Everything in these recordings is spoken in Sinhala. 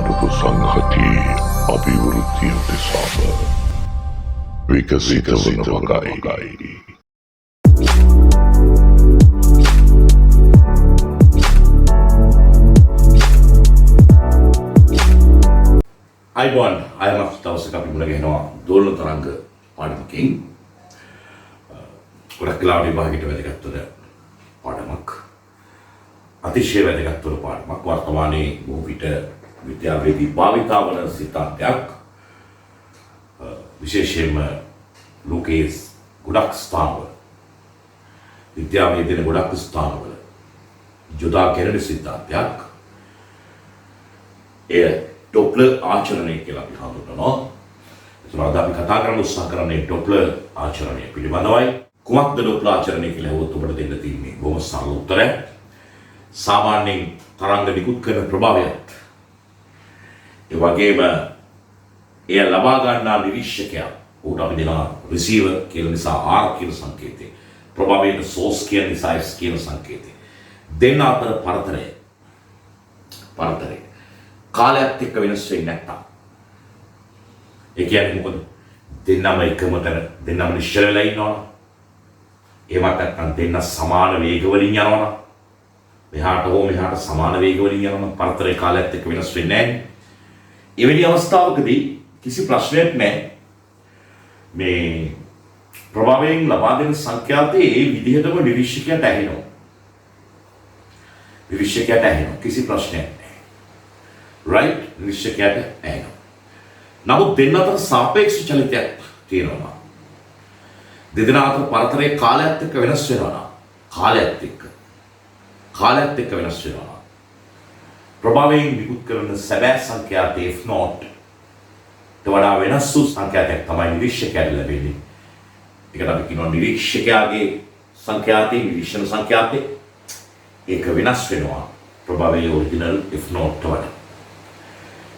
මානව සංහතියේ අභිවෘද්ධිය උදෙසාම විකසිත වන වගයි. අයිබෝන් අයමත් දවසක අපි මුණ ගැහෙනවා දෝලන තරංග පාඩමකින්. ගොඩක් වෙලාවට විභාගයට වැදගත් වන පාඩමක්. අතිශය වැදගත් වන පාඩමක්. වර්තමානයේ බොහෝ විට විද්‍යාවේදී භාවිතා වන සිතාන්තයක්. විශේෂයෙන්ම ලෝකයේ ගොඩක් ස්ථානවල විද්‍යාවේ දෙන ගොඩක් ස්ථානවල යොදා ගැනෙන සිතාන්තයක්. එය ඩොප්ලර් ආචරණය කියලා අපි හඳුන්වනවා. ඒතර අද අපි කතා කරන්න උත්සාහ කරන්නේ ඩොප්ලර් ආචරණය පිළිබඳවයි. කුමක්ද ඩොප්ලර් ආචරණය කියලා හුවත් ඔබට දෙන්න තියෙන්නේ බොහොම සරල උත්තරයක්. සාමාන්‍යයෙන් තරංග නිකුත් කරන ප්‍රභාවයත් ඒ වගේම එය ලබා ගන්නා නිරීක්ෂකයා උට අපි දෙනවා රිසීවර් කියලා නිසා R කියන සංකේතය. ප්‍රභාවයේ සෝස් කියන නිසා S කියන සංකේතය. දෙන්න අතර පරතරය කාලයත් එක්ක වෙනස් වෙන්නේ නැත්තම්. ඒ කියන්නේ මොකද? දෙන්නම එකම තැන දෙන්නම නිශ්චල වෙලා ඉන්නවා. ඒවත් නැත්තම් දෙන්න සමාන වේගවලින් යනවා. මෙහාට හෝ මෙහාට සමාන වේගවලින් යනවා. පරතරය කාලයත් එක්ක වෙනස් වෙන්නේ නැහැ. එවැනි අවස්ථාවකදී කිසි ප්‍රශ්නයක් නැහැ. මේ ප්‍රභාවයෙන් ලබා දෙන සංඛ්‍යාතයේ ඒ විදිහටම නිරීක්ෂකයට ඇහෙනවා. කිසි ප්‍රශ්නයක් නැහැ. right නිශ්චකයට ඇහෙනවා. නමුත් දෙන්න අතර සාපේක්ෂ චලිතයක් තියෙනවා. දෙදෙනා අතර පරතරයේ කාලයත් එක්ක වෙනස් වෙනවා. කාලයත් එක්ක වෙනස් වෙනවා. ප්‍රභාවයෙන් නිකුත් කරන සැබෑ සංඛ්‍යාතයේ F0 වඩා වෙනස් වූ සංඛ්‍යාතයක් තමයි නිරීක්ෂකයාට ලැබෙන්නේ. ඒකට අපි කියනවා නිරීක්ෂකයාගේ සංඛ්‍යාතයේ නිරීක්ෂණ සංඛ්‍යාතේ ඒක වෙනස් වෙනවා. ප්‍රභාවයේ ඔරිජිනල් F0 වඩා.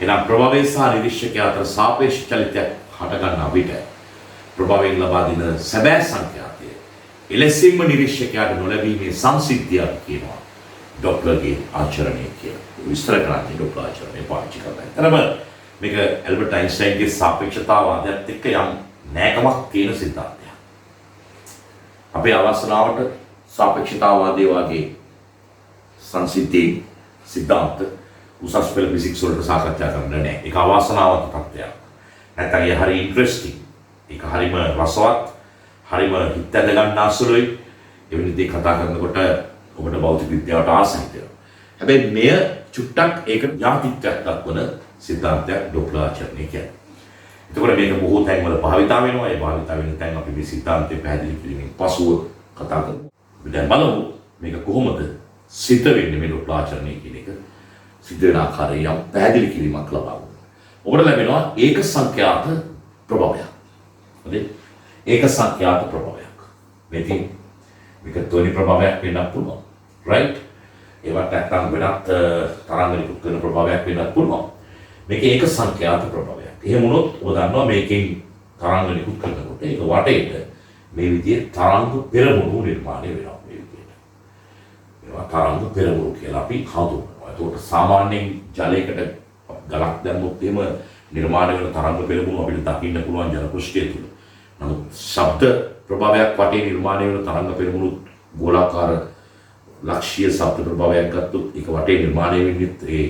එනම් ප්‍රභාවය සහ නිරීක්ෂකයා අතර සාපේක්ෂ චලිතයක් හට ගන්නා විට ප්‍රභාවයෙන් ලබා දෙන සැබෑ සංඛ්‍යාතය එලෙසින්ම නිරීක්ෂකයාට නොලැබීමේ සංසිද්ධියක් කියනවා ඩොප්ලර්ගේ ආචරණය කියලා. විස්තර කරන්නේ ඩොප්ලර් ආචරණය පාවිච්චි කරලා. එතනම මේක ඇල්බර්ට් අයින්ස්ටයින්ගේ සාපේක්ෂතාවාදයට එක්ක යම් නෑකමක් තියෙන සිද්ධාන්තයක්. අපේ අවස්ථාවට සාපේක්ෂතාවාදයේ වගේ සංසිද්ධි සිද්ධාන්ත උසස් පෙළ ෆිසික්ස් වලට සාකච්ඡා කරන්න නෑ. ඒක අවාසනාවන්ත තත්ත්වයක්. නැත්නම් ඒ හරි ඉන්ට්‍රෙස්ටිං. ඒක හරිම රසවත්, හරිම හිත ඇද ගන්න අසුළුයි. එවැනි දේ කතා කරනකොට ඔබට භෞතික විද්‍යාවට ආසයි වෙනවා. හැබැයි මෙය චුට්ටක් ඒක ඥාතිත්වයක් දක්වන සිද්ධාන්තයක් ඩොප්ලර් ආචරණය කියන්නේ. එතකොට මේක බොහෝ තැන්වල භාවිතා වෙනවා. ඒ භාවිතා වෙන තැන් අපි මේ සිද්ධාන්තය පැහැදිලි කිරීමෙන් පසුව කතා කරමු. දැන් බලමු මේක කොහොමද සිද්ධ වෙන්නේ මේ ඩොප්ලර් ආචරණය කියන එක. සිද්ධ වෙන ආකාරය යම් පැහැදිලි කිරීමක් ලබා ගන්න. ඔබට ලැබෙනවා ඒක සංඛ්‍යාත ප්‍රභාවයක්. හරි? ඒක සංඛ්‍යාත ප්‍රභාවයක්. මේක ත්වනි ප්‍රභාවයක් වෙන්නත් පුළුවන්. right? ඒවත් නැත්නම් වෙනත් තරංග නිකුත් කරන ප්‍රභාවයක් වෙන්නත් පුළුවන්. මේක ඒක සංඛ්‍යාත ප්‍රභාවයක්. එහෙම වුණොත් ඔබ දන්නවා මේකෙන් තරංග නිකුත් කරනකොට ඒක වටේට මේ විදිහේ තරංග පෙරමුණු නිර්මාණය වෙනවා මේ විදිහට. ඒවා තරංග පෙරමුණු කියලා අපි හඳුන්වනවා. ඒකට සාමාන්‍යයෙන් ජලයකට ගලක් දැම්මොත් එහෙම නිර්මාණය වෙන තරංග පෙරමුණු අපිට දකින්න පුළුවන් ජල පෘෂ්ඨය තුල. නමුත් ශබ්ද ප්‍රභාවයක් වටේ නිර්මාණය වෙන තරංග පෙරමුණු ගෝලාකාර ලක්ෂීය ශබ්ද ප්‍රභාවයක් ගත්තොත් ඒක වටේ නිර්මාණය වෙන්නේ ඒ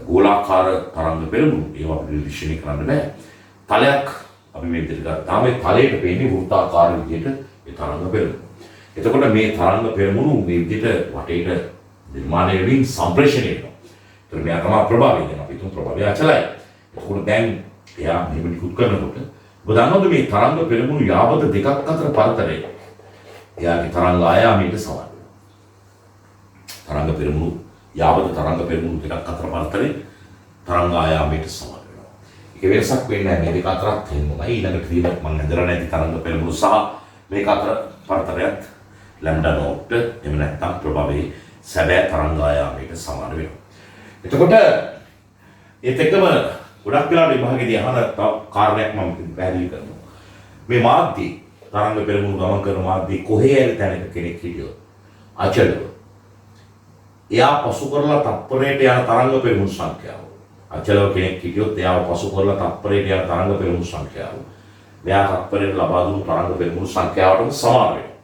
ගෝලාකාර තරංග පෙරමුණු. ඒවා අපිට නිරීක්ෂණය කරන්න බෑ. තලයක් අපි මේ විදිහට ගත්තාම ඒ තලයට පේන්නේ වෘත්තාකාර විදිහට ඒ තරංග පෙරමුණු. එතකොට මේ තරංග පෙරමුණු මේ විදිහට වටේට නිර්මාණය වෙමින් සම්ප්‍රේෂණය වෙනවා. ඒතර මෙයා තමයි ප්‍රභාවය දෙනවා. අපි තුන් ප්‍රභාවය අචලයි. ඒකෝට දැන් එයා මෙහෙම නිකුත් කරනකොට ඔබ දන්නවද මේ තරංග පෙරමුණු යාවත දෙකක් අතර පරතරය එයාගේ තරංග ආයාමයට සමාන වෙනවා. තරංග පෙරමුණු යාවත තරංග පෙරමුණු දෙකක් අතර පරතරය තරංග ආයාමයට සමාන වෙනවා. ඒක වෙනසක් වෙන්නේ නැහැ. මේ දෙක අතරත් එහෙමයි. ඊළඟට තියෙන මම හදලා නැති තරංග පෙරමුණු සහ මේක අතර පරතරයත් ලැම්ඩා නෝට් එහෙම නැත්නම් ප්‍රභාවයේ සැබෑ තරංග ආයාමයට සමාන වෙනවා. එතකොට ඒත් එක්කම ගොඩක් වෙලාවට විභාගයේදී අහන කාරණයක් මම පැහැදිලි කරනවා. මේ මාධ්‍ය තරංග පෙරමුණු ගමන් කරන මාධ්‍ය කොහේ හරි තැනක කෙනෙක් හිටියොත් අචලව එයා පසු කරලා තප්පරයට යන තරංග පෙරමුණු සංඛ්‍යාව අචලව කෙනෙක් හිටියොත් එයාව පසු කරලා තත්පරයට යන තරංග පෙරමුණු සංඛ්‍යාව. මෙයා තත්පරයට ලබා දුණු තරංග පෙරමුණු සංඛ්‍යාවටම සමාන වෙනවා.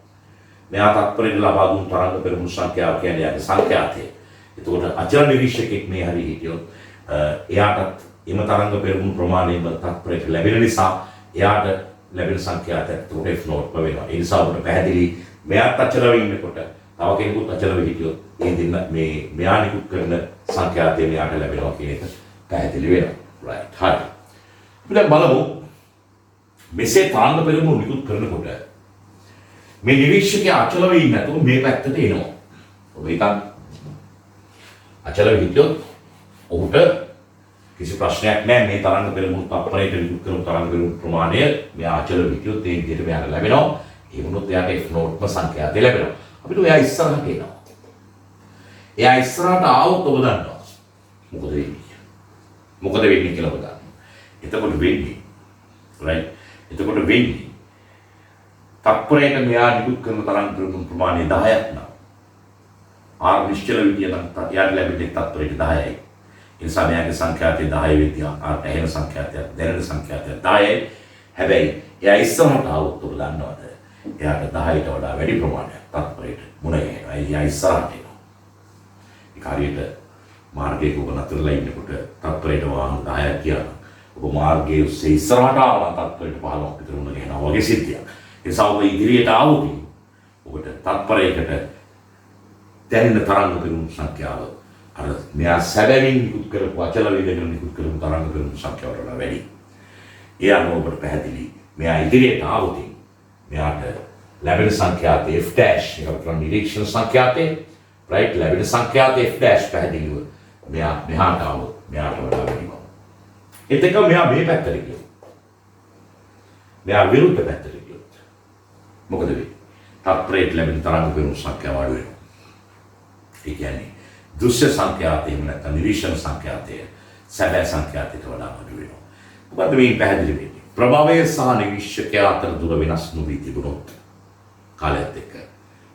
මෙයා තත්පරයට ලබා දුණු තරංග පෙරමුණු සංඛ්‍යාව කියන්නේ යාගේ සංඛ්‍යාතය. එතකොට අචල නිරීක්ෂකෙක් මේ හරි හිටියොත් එයාටත් එම තරංග පෙරමුණු ප්‍රමාණයම තත්පරයට ලැබෙන නිසා එයාට ලැබෙන සංඛ්‍යාතයක් උඩ F නෝට් වෙනවා. ඒ නිසා උඩ පැහැදිලි මෙයාත් අචලව ඉන්නකොට තව කෙනෙකුත් අචලව හිටියොත් ඒ දෙන්න මේ මෙයා නිකුත් කරන සංඛ්‍යාතය මෙයාට ලැබෙනවා කියන එක පැහැදිලි වෙනවා. right හරි. අපි දැන් බලමු මෙසේ තරංග පෙරමුණු නිකුත් කරනකොට මේ නිරීක්ෂකයා අචලව ඉන්නේ නැතුව මේ පැත්තට එනවා. ඔබ හිතන්න අචලව හිටියොත් ඔහුට කිසි ප්‍රශ්නයක් නැහැ මේ තරංග පෙරමුණු තත්පරයට නිකුත් කරන තරංග පෙරමුණු ප්‍රමාණය මෙයා අචලව හිටියොත් ඒ විදිහට මෙයාට ලැබෙනවා. ඒ වුණොත් එයාට F නෝට්ම සංඛ්‍යාතය ලැබෙනවා. අපිට එයා ඉස්සරහට එනවා. එයා ඉස්සරහට ආවොත් ඔබ දන්නවා මොකද වෙන්නේ? මොකද වෙන්නේ කියලා ඔබ දන්නවා. එතකොට වෙන්නේ right එතකොට වෙන්නේ තත්පරයට මෙයා නිකුත් කරන තරංග පෙරමුණු ප්‍රමාණය 10ක් නම් ආර් නිශ්චල විදිය නම් එයාට ලැබෙන්නේ තත්පරයට 10යි. ඒ නිසා මෙයාගේ සංඛ්‍යාතය 10 විදිය ආර් ඇහෙන සංඛ්‍යාතයක් දැනෙන සංඛ්‍යාතයක් 10යි. හැබැයි එයා ඉස්සරහට ආවොත් ඔබ දන්නවද? එයාට 10ට වඩා වැඩි ප්‍රමාණයක් තත්පරයට මුණ ගැහෙනවා. එයා ඉස්සරහට එනවා. ඒක හරියට මාර්ගයක ඔබ නතරලා ඉන්නකොට තත්පරයට වාහන 10ක් කියලා. ඔබ මාර්ගයේ උස්සේ ඉස්සරහට ආවම තත්පරයට 15ක් විතර මුණ ගැහෙනවා වගේ සිද්ධියක්. ඒ නිසා ඔබ ඉදිරියට ආවොත් ඔබට තත්පරයකට දැනෙන තරංග පෙරමුණු සංඛ්‍යාව අර මෙයා සැබවින් නිකුත් කරපු අචල වේගයෙන් නිකුත් කරපු තරංග පෙරමුණු සංඛ්‍යාවට වඩා වැඩි. ඒ අනුව ඔබට පැහැදිලි මෙයා ඉදිරියට ආවොත් මෙයාට ලැබෙන සංඛ්‍යාතය F dash එක කරන නිරීක්ෂණ සංඛ්‍යාතය right ලැබෙන සංඛ්‍යාතය F dash පැහැදිලිව මෙයා මෙහාට ආවොත් මෙයාට වඩා වැඩි බව. ඒත් එක මෙයා මේ පැත්තට ගියොත් මෙයා විරුද්ධ පැත්තට ගියොත් මොකද වෙන්නේ? තත්පරයට ලැබෙන තරංග පෙරමුණු සංඛ්‍යාව අඩු වෙනවා. ඒ කියන්නේ දෘශ්‍ය සංඛ්‍යාතය එහෙම නැත්නම් නිරීක්ෂණ සංඛ්‍යාතය සැබෑ සංඛ්‍යාතයට වඩා අඩු වෙනවා. මොකද මේ පැහැදිලි වෙන්නේ? ප්‍රභවය සහ නිරීක්ෂකයා අතර දුර වෙනස් නොවී තිබුණොත් කාලයත් එක්ක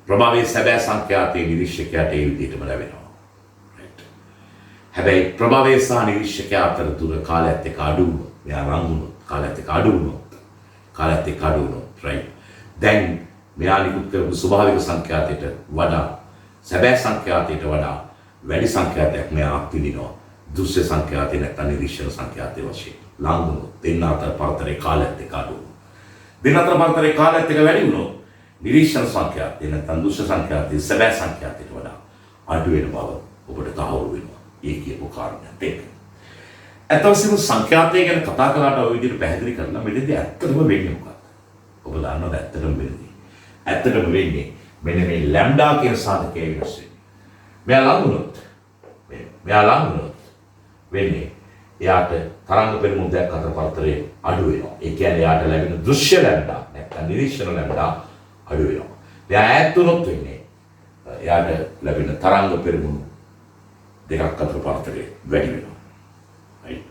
ප්‍රභවයේ සැබෑ සංඛ්‍යාතයේ නිරීක්ෂකයාට ඒ විදිහටම ලැබෙනවා. හැබැයි ප්‍රභවයේ සහ නිරීක්ෂකයා අතර දුර කාලයත් එක්ක අඩු වුණොත් මෙයා රන් වුණොත් කාලයත් එක්ක අඩු වුණොත් right දැන් මෙයා නිකුත් කරපු ස්වභාවික සංඛ්‍යාතයට වඩා සැබෑ සංඛ්‍යාතයට වඩා වැඩි සංඛ්‍යාතයක් මෙයා අත්විඳිනවා. දෘශ්‍ය සංඛ්‍යාතය නැත්නම් නිරීක්ෂණ සංඛ්‍යාතය වශයෙන් ලං වුණොත් දෙන්න අතර පරතරේ කාලයත් එක්ක අඩු වුණොත් දෙන්න අතර පරතරේ කාලයත් එක්ක වැඩි වුණොත් නිරීක්ෂණ සංඛ්‍යාතය නැත්නම් දෘශ්‍ය සංඛ්‍යාතය සැබෑ සංඛ්‍යාතයට වඩා අඩු වෙන බව ඔබට තහවුරු වෙනවා. ඒ කියපු කාරණාත් එක්ක. අතවශ්‍යම සංඛ්‍යාතය ගැන කතා කළාට ඔය විදිහට පැහැදිලි කරලා මෙතනදී ඇත්තටම වෙන්නේ මොකක්ද? ඔබ දන්නවද ඇත්තටම වෙන්නේ? ඇත්තටම වෙන්නේ මෙන්න මේ ලැම්ඩා කියන සාධකය වෙනස් වෙන්නේ. මෙයා ලං වුණොත් වෙන්නේ එයාට තරංග පෙරමුණු දෙකක් අතර පරතරය අඩු වෙනවා. ඒ කියන්නේ එයාට ලැබෙන දෘශ්‍ය ලැම්ඩා නැත්නම් නිරීක්ෂණ ලැම්ඩා අඩු වෙනවා. එයා ඈත් වුණොත් වෙන්නේ එයාට ලැබෙන තරංග පෙරමුණු දෙකක් අතර පරතරය වැඩි වෙනවා. right?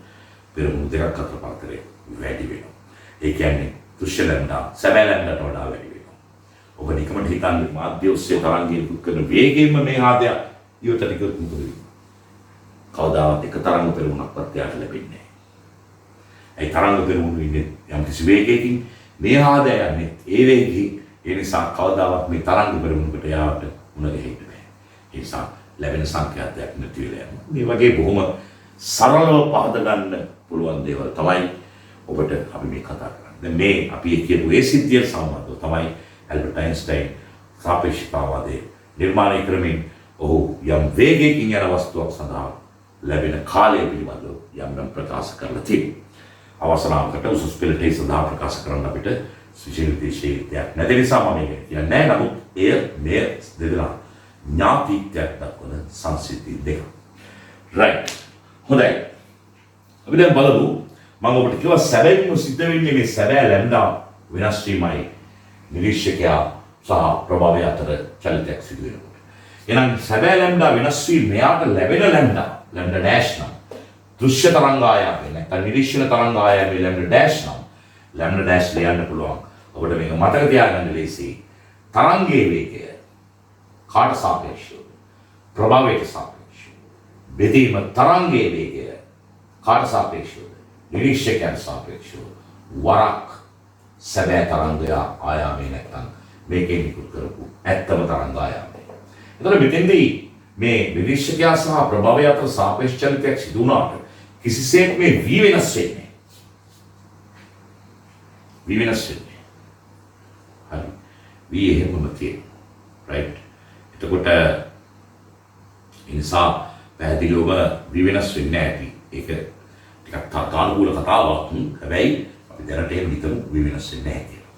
පෙරමුණු දෙකක් අතර පරතරය වැඩි වෙනවා. ඒ කියන්නේ දෘශ්‍ය ලැම්ඩා සැබෑ ලැම්ඩාට වඩා වැඩි වෙනවා. ඔබ නිකමට හිතන්නේ මාධ්‍ය ඔස්සේ තරංගය නිකුත් කරන වේගයෙන්ම මේ ආදය ඉවතට ගියොත් මොකද වෙන්නේ? කවදාවත් එක තරංග පෙරමුණක්වත් එයාට ලැබෙන්නේ නැහැ. ඒ තරංග පෙරමුණු ඉන්නේ යම් කිසි වේගයකින් මේ ආදය යන්නේ ඒ වේගී. ඒ නිසා කවදාවත් මේ තරංග පෙරමුණකට එයාට මුණ ගැහෙන්න බෑ. ඒ නිසා ලැබෙන සංඛ්‍යාතයක් නැති වෙලා යනවා. මේ වගේ බොහොම සරලව පහද ගන්න පුළුවන් දේවල් තමයි ඔබට අපි මේ කතා කරන්නේ. දැන් මේ අපි කියපු ඒ සිද්ධිය සම්බන්ධව තමයි ඇල්බර්ට් අයින්ස්ටයින් සාපේක්ෂතාවාදයේ නිර්මාණය කරමින් ඔහු යම් වේගයකින් යන වස්තුවක් සඳහා ලැබෙන කාලය පිළිබඳව යම් ප්‍රකාශ කරලා තියෙනවා. අවසනාවකට උසස් පෙළට ඒ සඳහා ප්‍රකාශ කරන්න අපිට විශේෂ දෙයක් නැති නිසා මම මේක කියන්නේ නැහැ. නමුත් එය මේ දෙදෙනා ඥාතිත්වයක් දක්වන සංසිද්ධි දෙක. right. හොඳයි. අපි දැන් බලමු මම ඔබට කිව්වා සැබෑම සිද්ධ වෙන්නේ මේ සැබෑ ලැම්ඩා වෙනස් වීමයි නිරීක්ෂකයා සහ ප්‍රභවය අතර චලිතයක් සිදු වෙනවා. එහෙනම් සැබෑ ලැම්ඩා වෙනස් වීම මෙයාට ලැබෙන ලැම්ඩා ඩෑෂ් නම් දෘශ්‍ය තරංග ආයාමය නැත්නම් නිරීක්ෂණ තරංග ආයාමය ලැම්ඩා ඩෑෂ් නම් ලැම්ඩා ඩෑෂ් ලියන්න පුළුවන්. ඔබට මේක මතක තියාගන්න ලේසියි. තරංගයේ වේගය කාට සාපේක්ෂව? ප්‍රභවයට සාපේක්ෂව. බෙදීම තරංගයේ වේගය කාට සාපේක්ෂවද? නිරීක්ෂකයන්ට සාපේක්ෂව වරක් සැබෑ තරංගය ආයාමයේ නැත්නම් මේකෙන් නිකුත් කරපු ඇත්තම තරංග ආයාමය. එතකොට මෙතෙන්දී මේ නිරීක්ෂකයා සහ ප්‍රභවය අතර සාපේක්ෂ චලිතයක් සිදු වුණාට කිසිසේත් මේ v වෙනස් වෙන්නේ v වෙනස් වෙන්නේ. හරි. v එහෙමම තියෙනවා. right. එතකොට ඒ නිසා පැහැදිලිවම v වෙනස් වෙන්නේ නැහැ. ඒක ටිකක් තානුකූල කතාවක්. හැබැයි අපි දැනට එහෙම හිතමු v වෙනස් වෙන්නේ නැහැ කියලා.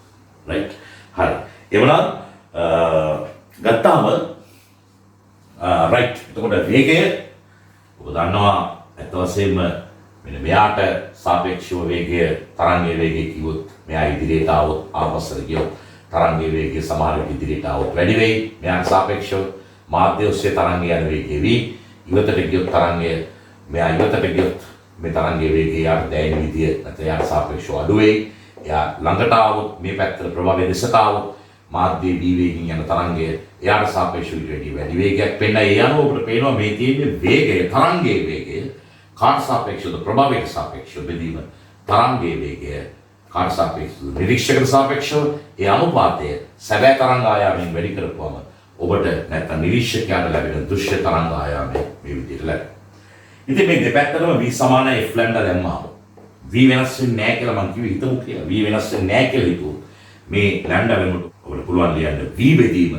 right. හරි. එවනම් ගත්තාම right. එතකොට වේගය ඔබ දන්නවා ඇත්ත වශයෙන්ම මෙන්න මෙයාට සාපේක්ෂව වේගය තරංගයේ වේගය කිව්වොත් මෙයා ඉදිරියට ආවොත් ආපස්සට ගියොත් තරංගයේ වේගය සමහර විට ඉදිරියට ආවොත් වැඩි වෙයි. මෙයාට සාපේක්ෂව මාධ්‍ය ඔස්සේ තරංගය යන වේගය v ඉවතට ගියොත් තරංගය මෙයා ඉවතට ගියොත් මේ තරංගයේ වේගය යාට දැනෙන විදිය නැත්නම් යාට සාපේක්ෂව අඩු වෙයි. එයා ළඟට ආවොත් මේ පැත්තට ප්‍රභවයේ දෙසට ආවොත් මාධ්‍ය v වේගින් යන තරංගය එයාට සාපේක්ෂව වැඩි වේගයක් පෙන්න. ඒ අනුව ඔබට පේනවා මේ තියෙන්නේ වේගය තරංගයේ වේගය කාට සාපේක්ෂවද ප්‍රභවයට සාපේක්ෂව බෙදීම තරංගයේ වේගය කාට සාපේක්ෂවද නිරීක්ෂකයට සාපේක්ෂව ඒ අනුපාතය සැබෑ තරංග ආයාමයෙන් වැඩි කරපුවම ඔබට නැත්නම් නිරීක්ෂකයාට ලැබෙන දෘශ්‍ය තරංග ආයාමය මේ විදිහට ලැබෙනවා. ඉතින් මේ දෙපැත්තටම v සමාන f ලැම්ඩා දැම්මම v වෙනස් වෙන්නේ නැහැ කියලා මම කිව්වේ හිතමු කියලා. v වෙනස් වෙන්නේ නැහැ කියලා හිතුවොත් මේ ලැම්ඩා වෙනුවට ඔබට පුළුවන් ලියන්න v බෙදීම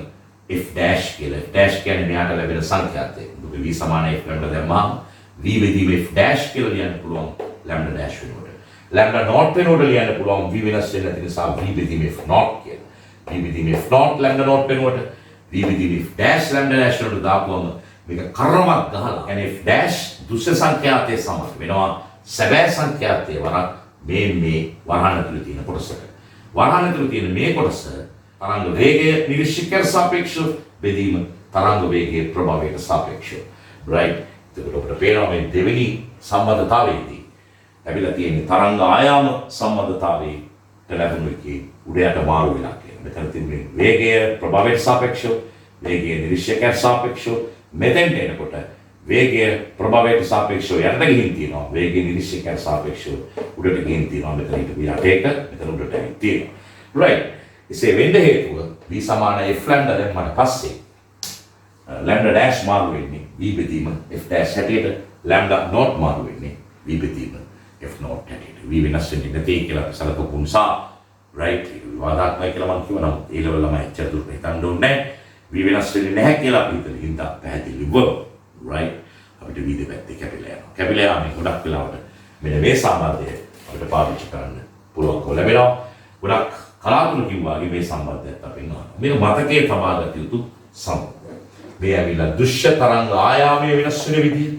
f dash කියලා. f dash කියන්නේ මෙයාට ලැබෙන සංඛ්‍යාතය. ඔබ v සමාන f ලැම්ඩා දැම්මම v බෙදීම f dash කියලා ලියන්න පුළුවන් ලැම්ඩා dash වෙනුවට. ලැම්ඩා not වෙනුවට ලියන්න පුළුවන් v වෙනස් වෙන්නේ නැති නිසා v බෙදීම f not කියලා. v බෙදීම f not ලැම්ඩා not වෙනුවට v බෙදීම f dash ලැම්ඩා dash වලට දාපුවම මේක කර්මයක් ගහලා يعني f dash දුෂ්‍ය සංඛ්‍යාතයේ සමත් වෙනවා සැබෑ සංඛ්‍යාතයේ වරක් මේ වරහන් ඇතුළේ තියෙන කොටසට. වරහන් ඇතුළේ තියෙන මේ කොටස තරංග වේගය නිරීක්ෂකයට සාපේක්ෂව බෙදීම තරංග වේගයේ ප්‍රභවයට සාපේක්ෂව. right. එතකොට අපිට පේනවා මේ දෙවෙනි සම්බන්ධතාවයේදී ලැබිලා තියෙන තරංග ආයාම සම්බන්ධතාවයට ලැබුණු එකේ උඩ යට මාරු වෙලා කියලා. මෙතන තියෙන්නේ වේගය ප්‍රභවයට සාපේක්ෂව, වේගය නිරීක්ෂකයට සාපේක්ෂව. මෙතෙන්ට එනකොට වේගය ප්‍රභවයට සාපේක්ෂව යටට ගිහින් තියෙනවා. වේගය නිරීක්ෂකයට සාපේක්ෂව උඩට ගිහින් තියෙනවා. මෙතන ඊට යට එක, මෙතන උඩට ඇවිත් තියෙනවා. right. එසේ වෙන්න හේතුව v සමාන f ලැම්ඩා දැම්මට පස්සේ ලැම්ඩා ඩෑෂ් මාරු වෙන්නේ v බෙදීම f ඩෑෂ් හැටියට, ලැම්ඩා not මාරු වෙන්නේ v බෙදීම f not හැටියට. v වෙනස් වෙන්නේ නැtei කියලා අපි සලකපු නිසා right. විවාදාත්මකයි කියලා මම කිව්වා. නම් ඒ ලෙවල් ළමයි එච්චර දුරට හිතන්න ඕනේ නැහැ. v වෙනස් වෙන්නේ නැහැ කියලා අපි හිතන හින්දා පැහැදිලිව right. අපිට v දෙපැත්තේ කැපිලා යනවා. කැපිලා යන්නේ ගොඩක් වෙලාවට මෙන්න මේ සම්බන්ධය අපිට පාවිච්චි කරන්න පුළුවන්කම ලැබෙනවා. ගොඩක් කලාතුරකින් වාගේ මේ සම්බන්ධයත් අපි නෝන. මේක මතකයේ තබා ගත යුතු සම්බන්ධය. මේ ඇවිල්ලා දෘශ්‍ය තරංග ආයාමයේ වෙනස් වෙන විදිය.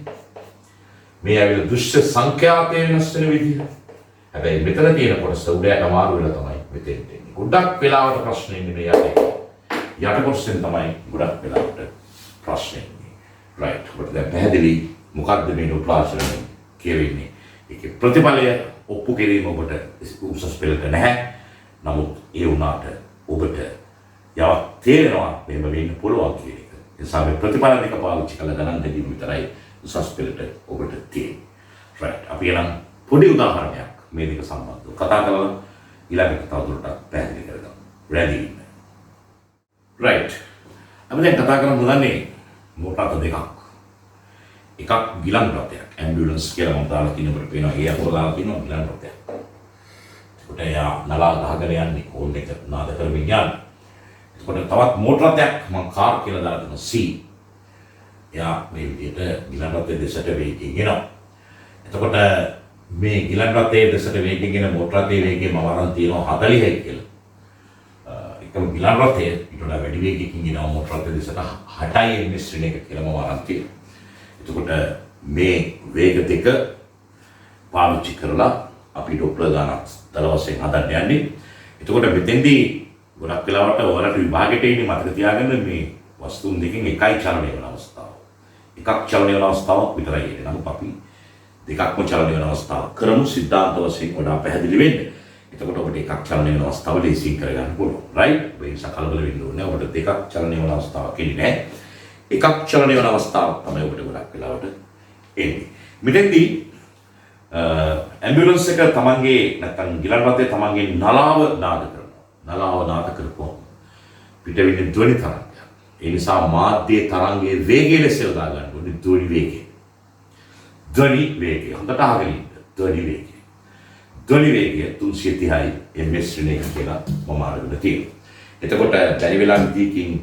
මේ ඇවිල්ලා දෘශ්‍ය සංඛ්‍යාතයේ වෙනස් වෙන විදිය. හැබැයි මෙතන තියෙන කොටස උඩයට අමාරු වෙලා තමයි මෙතෙන්ට එන්නේ. ගොඩක් වෙලාවට ප්‍රශ්න ඉන්නේ මේ යට කොටසෙන් තමයි ගොඩක් වෙලාවට ප්‍රශ්න ඉන්නේ. right. ඔබට දැන් පැහැදිලි මොකක්ද මේ උපාසනය කියවෙන්නේ. ඒකේ ප්‍රතිඵලය ඔප්පු කිරීම ඔබට උසස් පෙළට නැහැ. නමුත් ඒ වුණාට ඔබට යවක් තේරෙනවා මෙහෙම වෙන්න පුළුවන් කියන එක. ඒ නිසා මේ ප්‍රතිඵල දෙක පාවිච්චි කරලා ගණන් දෙකීම විතරයි උසස් පෙළට ඔබට තියෙන්නේ. right. අපි එනම් පොඩි උදාහරණයක් මේ දෙක සම්බන්ධව කතා කරලා ඊළඟට තවදුරටත් පැහැදිලි කරගමු. ready. right. අපි දැන් කතා කරමු හදන්නේ මොකක්ද දෙකක්. එකක් ගිලන් රථයක්. ඇම්බියුලන්ස් කියලා මම දාලා තිනකොට පේනවා ඒ අකුර දාලා තිනවා ගිලන් රථයක්. එතකොට එයා නලා ගහගෙන යන්නේ ඕන් එක නාද කරමින් යන්නේ. එතකොට තවත් මෝටර රථයක් මම කාර් කියලා දාලා තිනවා C. එයා මේ විදිහට ගිලන් රථයේ දෙසට වේගයෙන් එනවා. එතකොට මේ ගිලන් රථයේ දෙසට වේගයෙන් එන මෝටර රථයේ වේගය මම අරන් තියනවා 40යි කියලා. එකම ගිලන් රථයේ ඊට වඩා වැඩි වේගයකින් එනවා මෝටර රථයේ දෙසට 60යි මිශ්‍රණ එක කියලා මම අරන් තියනවා. එතකොට මේ වේග දෙක පාවිච්චි කරලා අපි ඩොප්ලර් ගානක් දල වශයෙන් හදන්න යන්නේ. එතකොට මෙතෙන්දී ගොඩක් වෙලාවට ඔයාලට විභාගෙට ඉන්නේ මතක තියාගන්න මේ වස්තුන් දෙකෙන් එකයි චලනය වෙන අවස්ථාව. එකක් චලනය වෙන අවස්ථාවක් විතරයි එන්නේ. නමුත් අපි දෙකක්ම චලනය වෙන අවස්ථාවක් කරමු සිද්ධාන්ත වශයෙන් වඩා පැහැදිලි වෙන්න. එතකොට ඔබට එකක් චලනය වෙන අවස්ථාව ලේසියෙන් කරගන්න පුළුවන්. right. ඒ නිසා කලබල වෙන්න ඕනේ. ඔබට දෙකක් චලනය වෙන අවස්ථාවක් එන්නේ නැහැ. එකක් චලනය වෙන අවස්ථාවක් තමයි ඔබට ගොඩක් වෙලාවට එන්නේ. මෙතෙන්දී ඇම්බියුලන්ස් එක තමන්ගේ නැත්නම් ගිලන් රථයේ තමන්ගේ නලාව නාද කරනවා. නලාව නාද කරපුවම පිට වෙන්නේ ධ්වනි තරංගයක්. ඒ නිසා මාධ්‍යයේ තරංගයේ වේගය ලෙස යොදා ගන්න ඕනේ ධ්වනි වේගය. ධ්වනි වේගය. හොඳට අහගෙන ඉන්න. ධ්වනි වේගය. ධ්වනි වේගය 330යි ms ශ්‍රේණියක කියලා මම අරගෙන තියෙනවා. එතකොට බැරි වෙලා විදිහකින්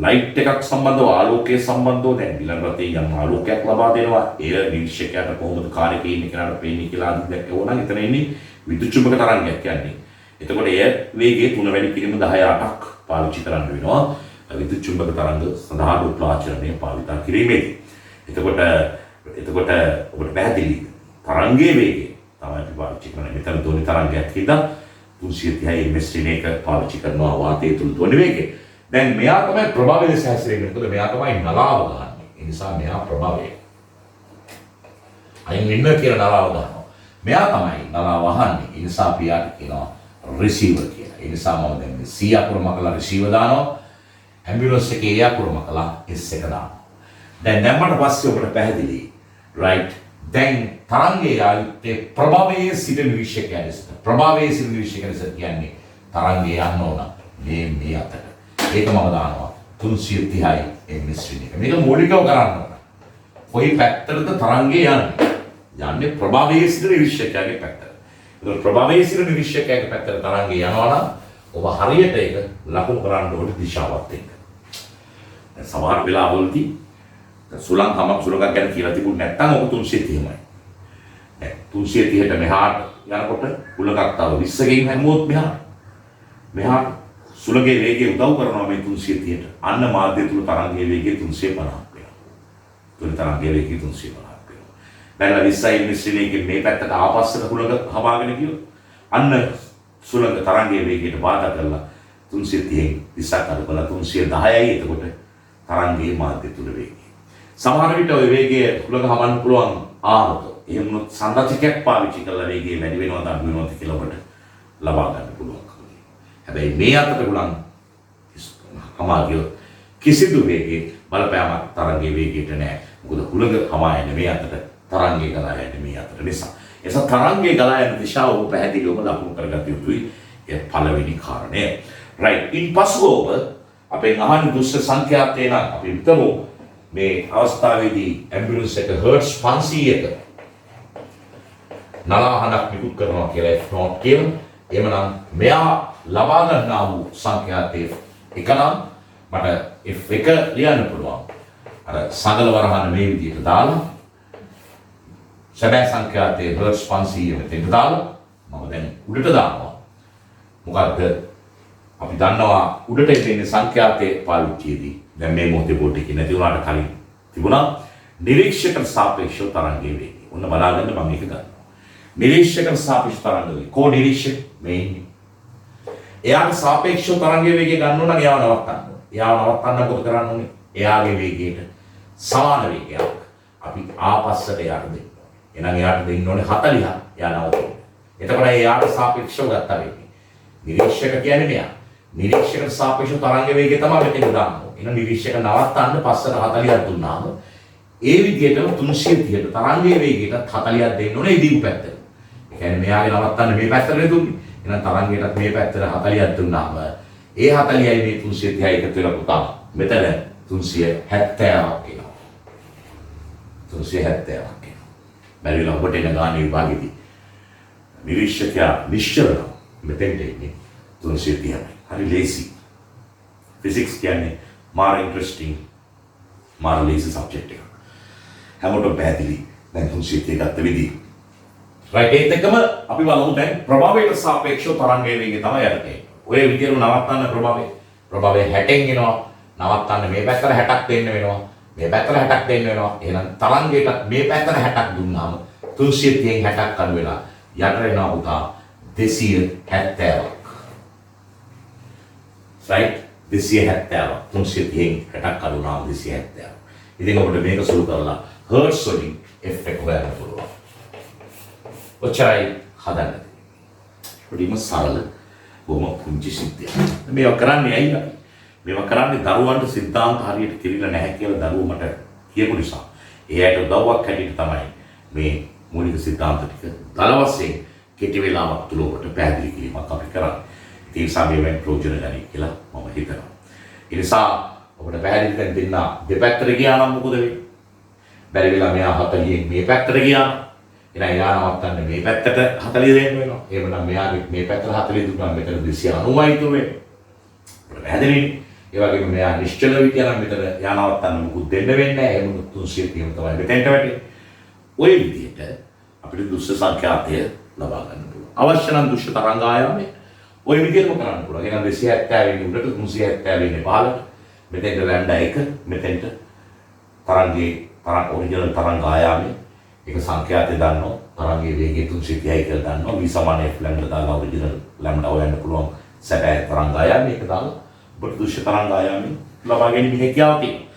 ලයිට් එකක් සම්බන්ධව ආලෝකයේ සම්බන්ධව දැන් ගිලන් රථයේ යම් ආලෝකයක් ලබා දෙනවා. ඒ නිරීක්ෂකයාට කොහොමද කාර්යකේ ඉන්නේ කියලාට පේන්නේ කියලා අදින්න ඕන. එතන ඉන්නේ විදුලි චුම්බක තරංගයක් කියන්නේ. එතකොට එය වේගයේ 3 වැඩි කිරීම 10/8ක් පාවිච්චි කරන්න වෙනවා. විදුලි චුම්බක තරංග සඳහා උත්පාදනය පාවිච්චි කිරීමේදී. එතකොට ඔබට පැහැදිලි තරංගයේ වේගය තමයි අපි පාවිච්චි කරන්නේ. මෙතන ධ්වනි තරංගයක් හින්දා 330 ms ශ්‍රේණියක පාවිච්චි කරනවා වාතයේ තුල ධ්වනි වේගය. දැන් මෙයා තමයි ප්‍රභාවය ලෙස හැසිරෙන්නේ. මොකද මෙයා තමයි නලාව ගහන්නේ. ඒ නිසා මෙයා ප්‍රභාවය. අයින් ඉන්න කියලා නලාව ගන්නවා. මෙයා තමයි නලාව අහන්නේ. ඒ නිසා අපි යාට කියනවා රිසීවර් කියලා. ඒ නිසා මම දැන් C අකුර මකලා රිසීවර් දානවා. ඇම්බියුලන්ස් එකේ A අකුර මකලා S එක දානවා. දැන් දැම්මට පස්සේ ඔබට පැහැදිලි. right. දැන් තරංගයේ ආයුත්තේ ප්‍රභාවයේ සිට නිරීක්ෂකයා ලෙස. ප්‍රභාවයේ සිට නිරීක්ෂකයා ලෙස කියන්නේ තරංගය යන්න ඕන මේ අතට. ඒක මම දානවා 330යි ms ශ්‍රේණියක. මේක මූලිකව කරන්න ඕන. කොයි පැත්තටද තරංගය යන්නේ? යන්නේ ප්‍රභාවයේ සිට නිරීක්ෂකයාගේ පැත්තට. ඒක ප්‍රභාවයේ සිට නිරීක්ෂකයාගේ පැත්තට තරංගය යනවා නම් ඔබ හරියට ඒක ලකුණු කරන්න ඕනේ දිශාවත් එක්ක. දැන් සමහර වෙලාවවලදී සුළංගක් ගැන කියලා තිබුණ නැත්නම් ඔක 330යි. දැන් 330ට මෙහාට යනකොට උලකක් තව 20කින් හැමුවොත් මෙහාට සුළඟේ වේගය උදව් කරනවා මේ 330ට. අන්න මාධ්‍ය තුල තරංගයේ වේගය 350ක් වෙනවා. තුල තරංගයේ වේගය 350ක් වෙනවා. දැන් 20 ms ශ්‍රේණියකින් මේ පැත්තට ආපස්සට උලඟ හමාගෙන ගියොත් අන්න සුළඟ තරංගයේ වේගයට බාධා කරලා 330න් 20ක් අඩු කරලා 310යි. එතකොට තරංගයේ මාධ්‍ය තුල වේගය. සමහර විට ওই වේගය උලඟ හමන්න පුළුවන් ආවොත් එහෙම වුණොත් සංරචකයක් පාවිච්චි කරලා වේගය වැඩි වෙනවද අඩු වෙනවද කියලා ඔබට ලබා ගන්න පුළුවන්. හැබැයි මේ අතට උලන් හමාගිය කිසිදු වේගයක බලපෑමක් තරංගයේ වේගයට නැහැ. මොකද උලඟ හමා යන්නේ මේ අතට, තරංගය ගලා යන්නේ මේ අතට නිසා. එසා තරංගයේ ගලා යන දිශාව ඔබ පැහැදිලිවම ලකුණු කරගත යුතුයි. ඒ පළවෙනි කාරණය. right. ඉන්පසු ඔබ අපෙන් අහන දුෂ්ට සංඛ්‍යාතේ නම් අපි හිතමු මේ අවස්ථාවේදී ඇම්බියුලන්ස් එක හර්ට්ස් 500ක නලාහනක් නිකුත් කරනවා කියලා F0 කියමු. එhmenan මෙයා ලබා ගන්නා වූ සංඛ්‍යාතේ එක නම් මට F1 ලියන්න පුළුවන්. අර සගල වරහන මේ විදිහට දාලා සැබෑ සංඛ්‍යාතේ හර්ට්ස් 500 මෙතෙන්ට දාලා මම දැන් උඩට දානවා. මොකද්ද? අපි දන්නවා උඩට එන්නේ සංඛ්‍යාතේ පාවිච්චියේදී. දැන් මේ මොහොතේ බෝඩ් එකේ නැති වුණාට කලින් තිබුණා නිරීක්ෂකට සාපේක්ෂව තරංගයේ වේගය. ඔන්න බලාගන්න මම මේක ගන්නවා. නිරීක්ෂකට සාපේක්ෂ තරංගය. කෝ නිරීක්ෂක මේ ඉන්නේ. එයාට සාපේක්ෂව තරංගයේ වේගය ගන්න ඕන නම් එයාව නවත්තන්න ඕනේ. එයාව නවත්තන්න මොකද කරන්න ඕනේ? එයාගේ වේගයට සමාන වේගයක් අපි ආපස්සට එයාට දෙන්න ඕනේ. එහෙනම් එයාට දෙන්න ඕනේ 40ක්. එයා නවතින්න. එතකොට එයාට සාපේක්ෂව ගත්තා වෙන්නේ. නිරීක්ෂක කියන්නේ මෙයා. නිරීක්ෂකට සාපේක්ෂව තරංග වේගය තමයි මෙතන දාන්නේ. එහෙනම් නිරීක්ෂක නවත්තන්න පස්සට 40ක් දුන්නාම ඒ විදිහට 330ට තරංගයේ වේගයට 40ක් දෙන්න ඕනේ ඉදිරි පැත්තට. ඒ කියන්නේ මෙයාගේ නවත්තන්න මේ පැත්තට දුන්නේ. එහෙනම් තරංගයටත් මේ පැත්තට 40ක් දුන්නාම ඒ 40යි මේ 330යි එකතු වෙලා පුතා මෙතන 370ක් එනවා. 370ක් එනවා. බැරිලා ඔබට එන ගානේ විභාගෙදී නිරීක්ෂකයා නිශ්චල මෙතෙන්ට එන්නේ 330යි. හරි ලේසි. ෆිසික්ස් කියන්නේ මාර ඉන්ටරෙස්ටිං මාර ලේසි සබ්ජෙක්ට් එකක්. හැමෝටම පැහැදිලි. දැන් 330 ගත්ත විදිහ. right. ඒත් එක්කම අපි බලමු දැන් ප්‍රභාවයට සාපේක්ෂව තරංගයේ වේගය තමයි යන්නේ. ඔය විදිහට නවත්තන්න ප්‍රභාවය 60න් එනවා. නවත්තන්න මේ පැත්තට 60ක් දෙන්න වෙනවා. මේ පැත්තට 60ක් දෙන්න වෙනවා. එහෙනම් තරංගයටත් මේ පැත්තට 60ක් දුන්නාම 330න් 60ක් අඩු වෙලා යට වෙනවා උදා 270ක්. right. 270ක් 330න් 60ක් අඩු වුණාම 270ක්. ඉතින් ඔබට මේක සුළු කරලා හර්ට්ස් වලින් F එක හොයන්න පුළුවන්. ඔච්චරයි හදන්න. පොඩිම සරල බොහොම පුංචි සිද්ධියක්. මේවා කරන්නේ ඇයි අපි? මේවා කරන්නේ දරුවන්ට සිද්ධාන්ත හරියට කිරිලා නැහැ කියලා දරුවෝ මට කියපු නිසා. ඒ ඇයට උදව්වක් හැටියට තමයි මේ මූලික සිද්ධාන්ත ටික දල වශයෙන් කෙටි වේලාවක් තුල ඔබට පැහැදිලි කිරීමක් අපි කරන්නේ. ඒ නිසා මේවෙන් ප්‍රයෝජන ගනී කියලා මම හිතනවා. ඒ නිසා ඔබට පැහැදිලි කරන් දෙන්න දෙපැත්තට ගියා නම් මොකද වෙන්නේ? බැරි වෙලා මෙයා 40න් මේ පැත්තට ගියා. එහෙනම් යා නවත්තන්න මේ පැත්තට 40 දෙන්න වෙනවා. එහෙමනම් මෙයාගේ මේ පැත්තට 40 දුන්නා මෙතන 290යි තුනේ. පැහැදිලිනේ. ඒ වගේම මෙයා නිශ්චල විදියට නම් මෙතන යා නවත්තන්න මොකුත් දෙන්න වෙන්නේ නැහැ. එහෙම 330 තමයි මෙතෙන්ට වැටෙන්නේ. ওই විදිහට අපිට දුෂ්ට සංඛ්‍යාතය ලබා ගන්න පුළුවන්. අවශ්‍ය නම් දුෂ්ට තරංග ආයාමයේ ওই විදිහටම කරන්න පුළුවන්. එහෙනම් 270 වෙනි උඩට 370 වෙනි පහළට මෙතෙන්ට ලැම්ඩා 1 මෙතෙන්ට ඔරිජිනල් තරංග ආයාමයේ ඒක සංඛ්‍යාතය දන්නවා. තරංගයේ වේගය 330යි කියලා දන්නවා. v සමාන f ලැම්ඩා දාලා ඔරිජිනල් ලැම්ඩා හොයන්න පුළුවන්. සැබෑ තරංග ආයාමය ඒක දාලා ඔබට දුෂ්ට තරංග ආයාමය ලබා ගැනීම හැකියාව තියෙනවා.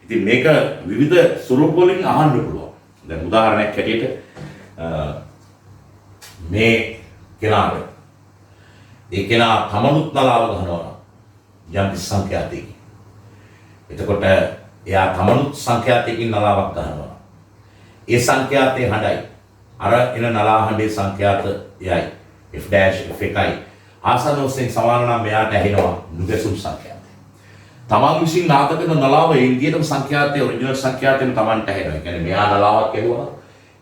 ඉතින් මේක විවිධ ස්වරූප වලින් අහන්න පුළුවන්. දැන් උදාහරණයක් හැටියට මේ කෙනාට ඒ කෙනා තමනුත් නලාව ගන්නවා යම් සංඛ්‍යාතයකින්. එතකොට එයා තමනුත් සංඛ්‍යාතයකින් නලාවක් ගන්නවා. ඒ සංඛ්‍යාතයේ හඬයි අර එන නලා හඬේ සංඛ්‍යාත යයි f dash f1යි ආසන්න වශයෙන් සමාන නම් මෙයාට ඇහෙනවා නුගසුම් සංඛ්‍යාතය. තමන් විසින් නාද කරන නලාව ඒ විදිහටම සංඛ්‍යාතයේ ඔරිජිනල් සංඛ්‍යාතයෙන් තමන්ට ඇහෙනවා. ඒ කියන්නේ මෙයා නලාවක් ඇහුවා.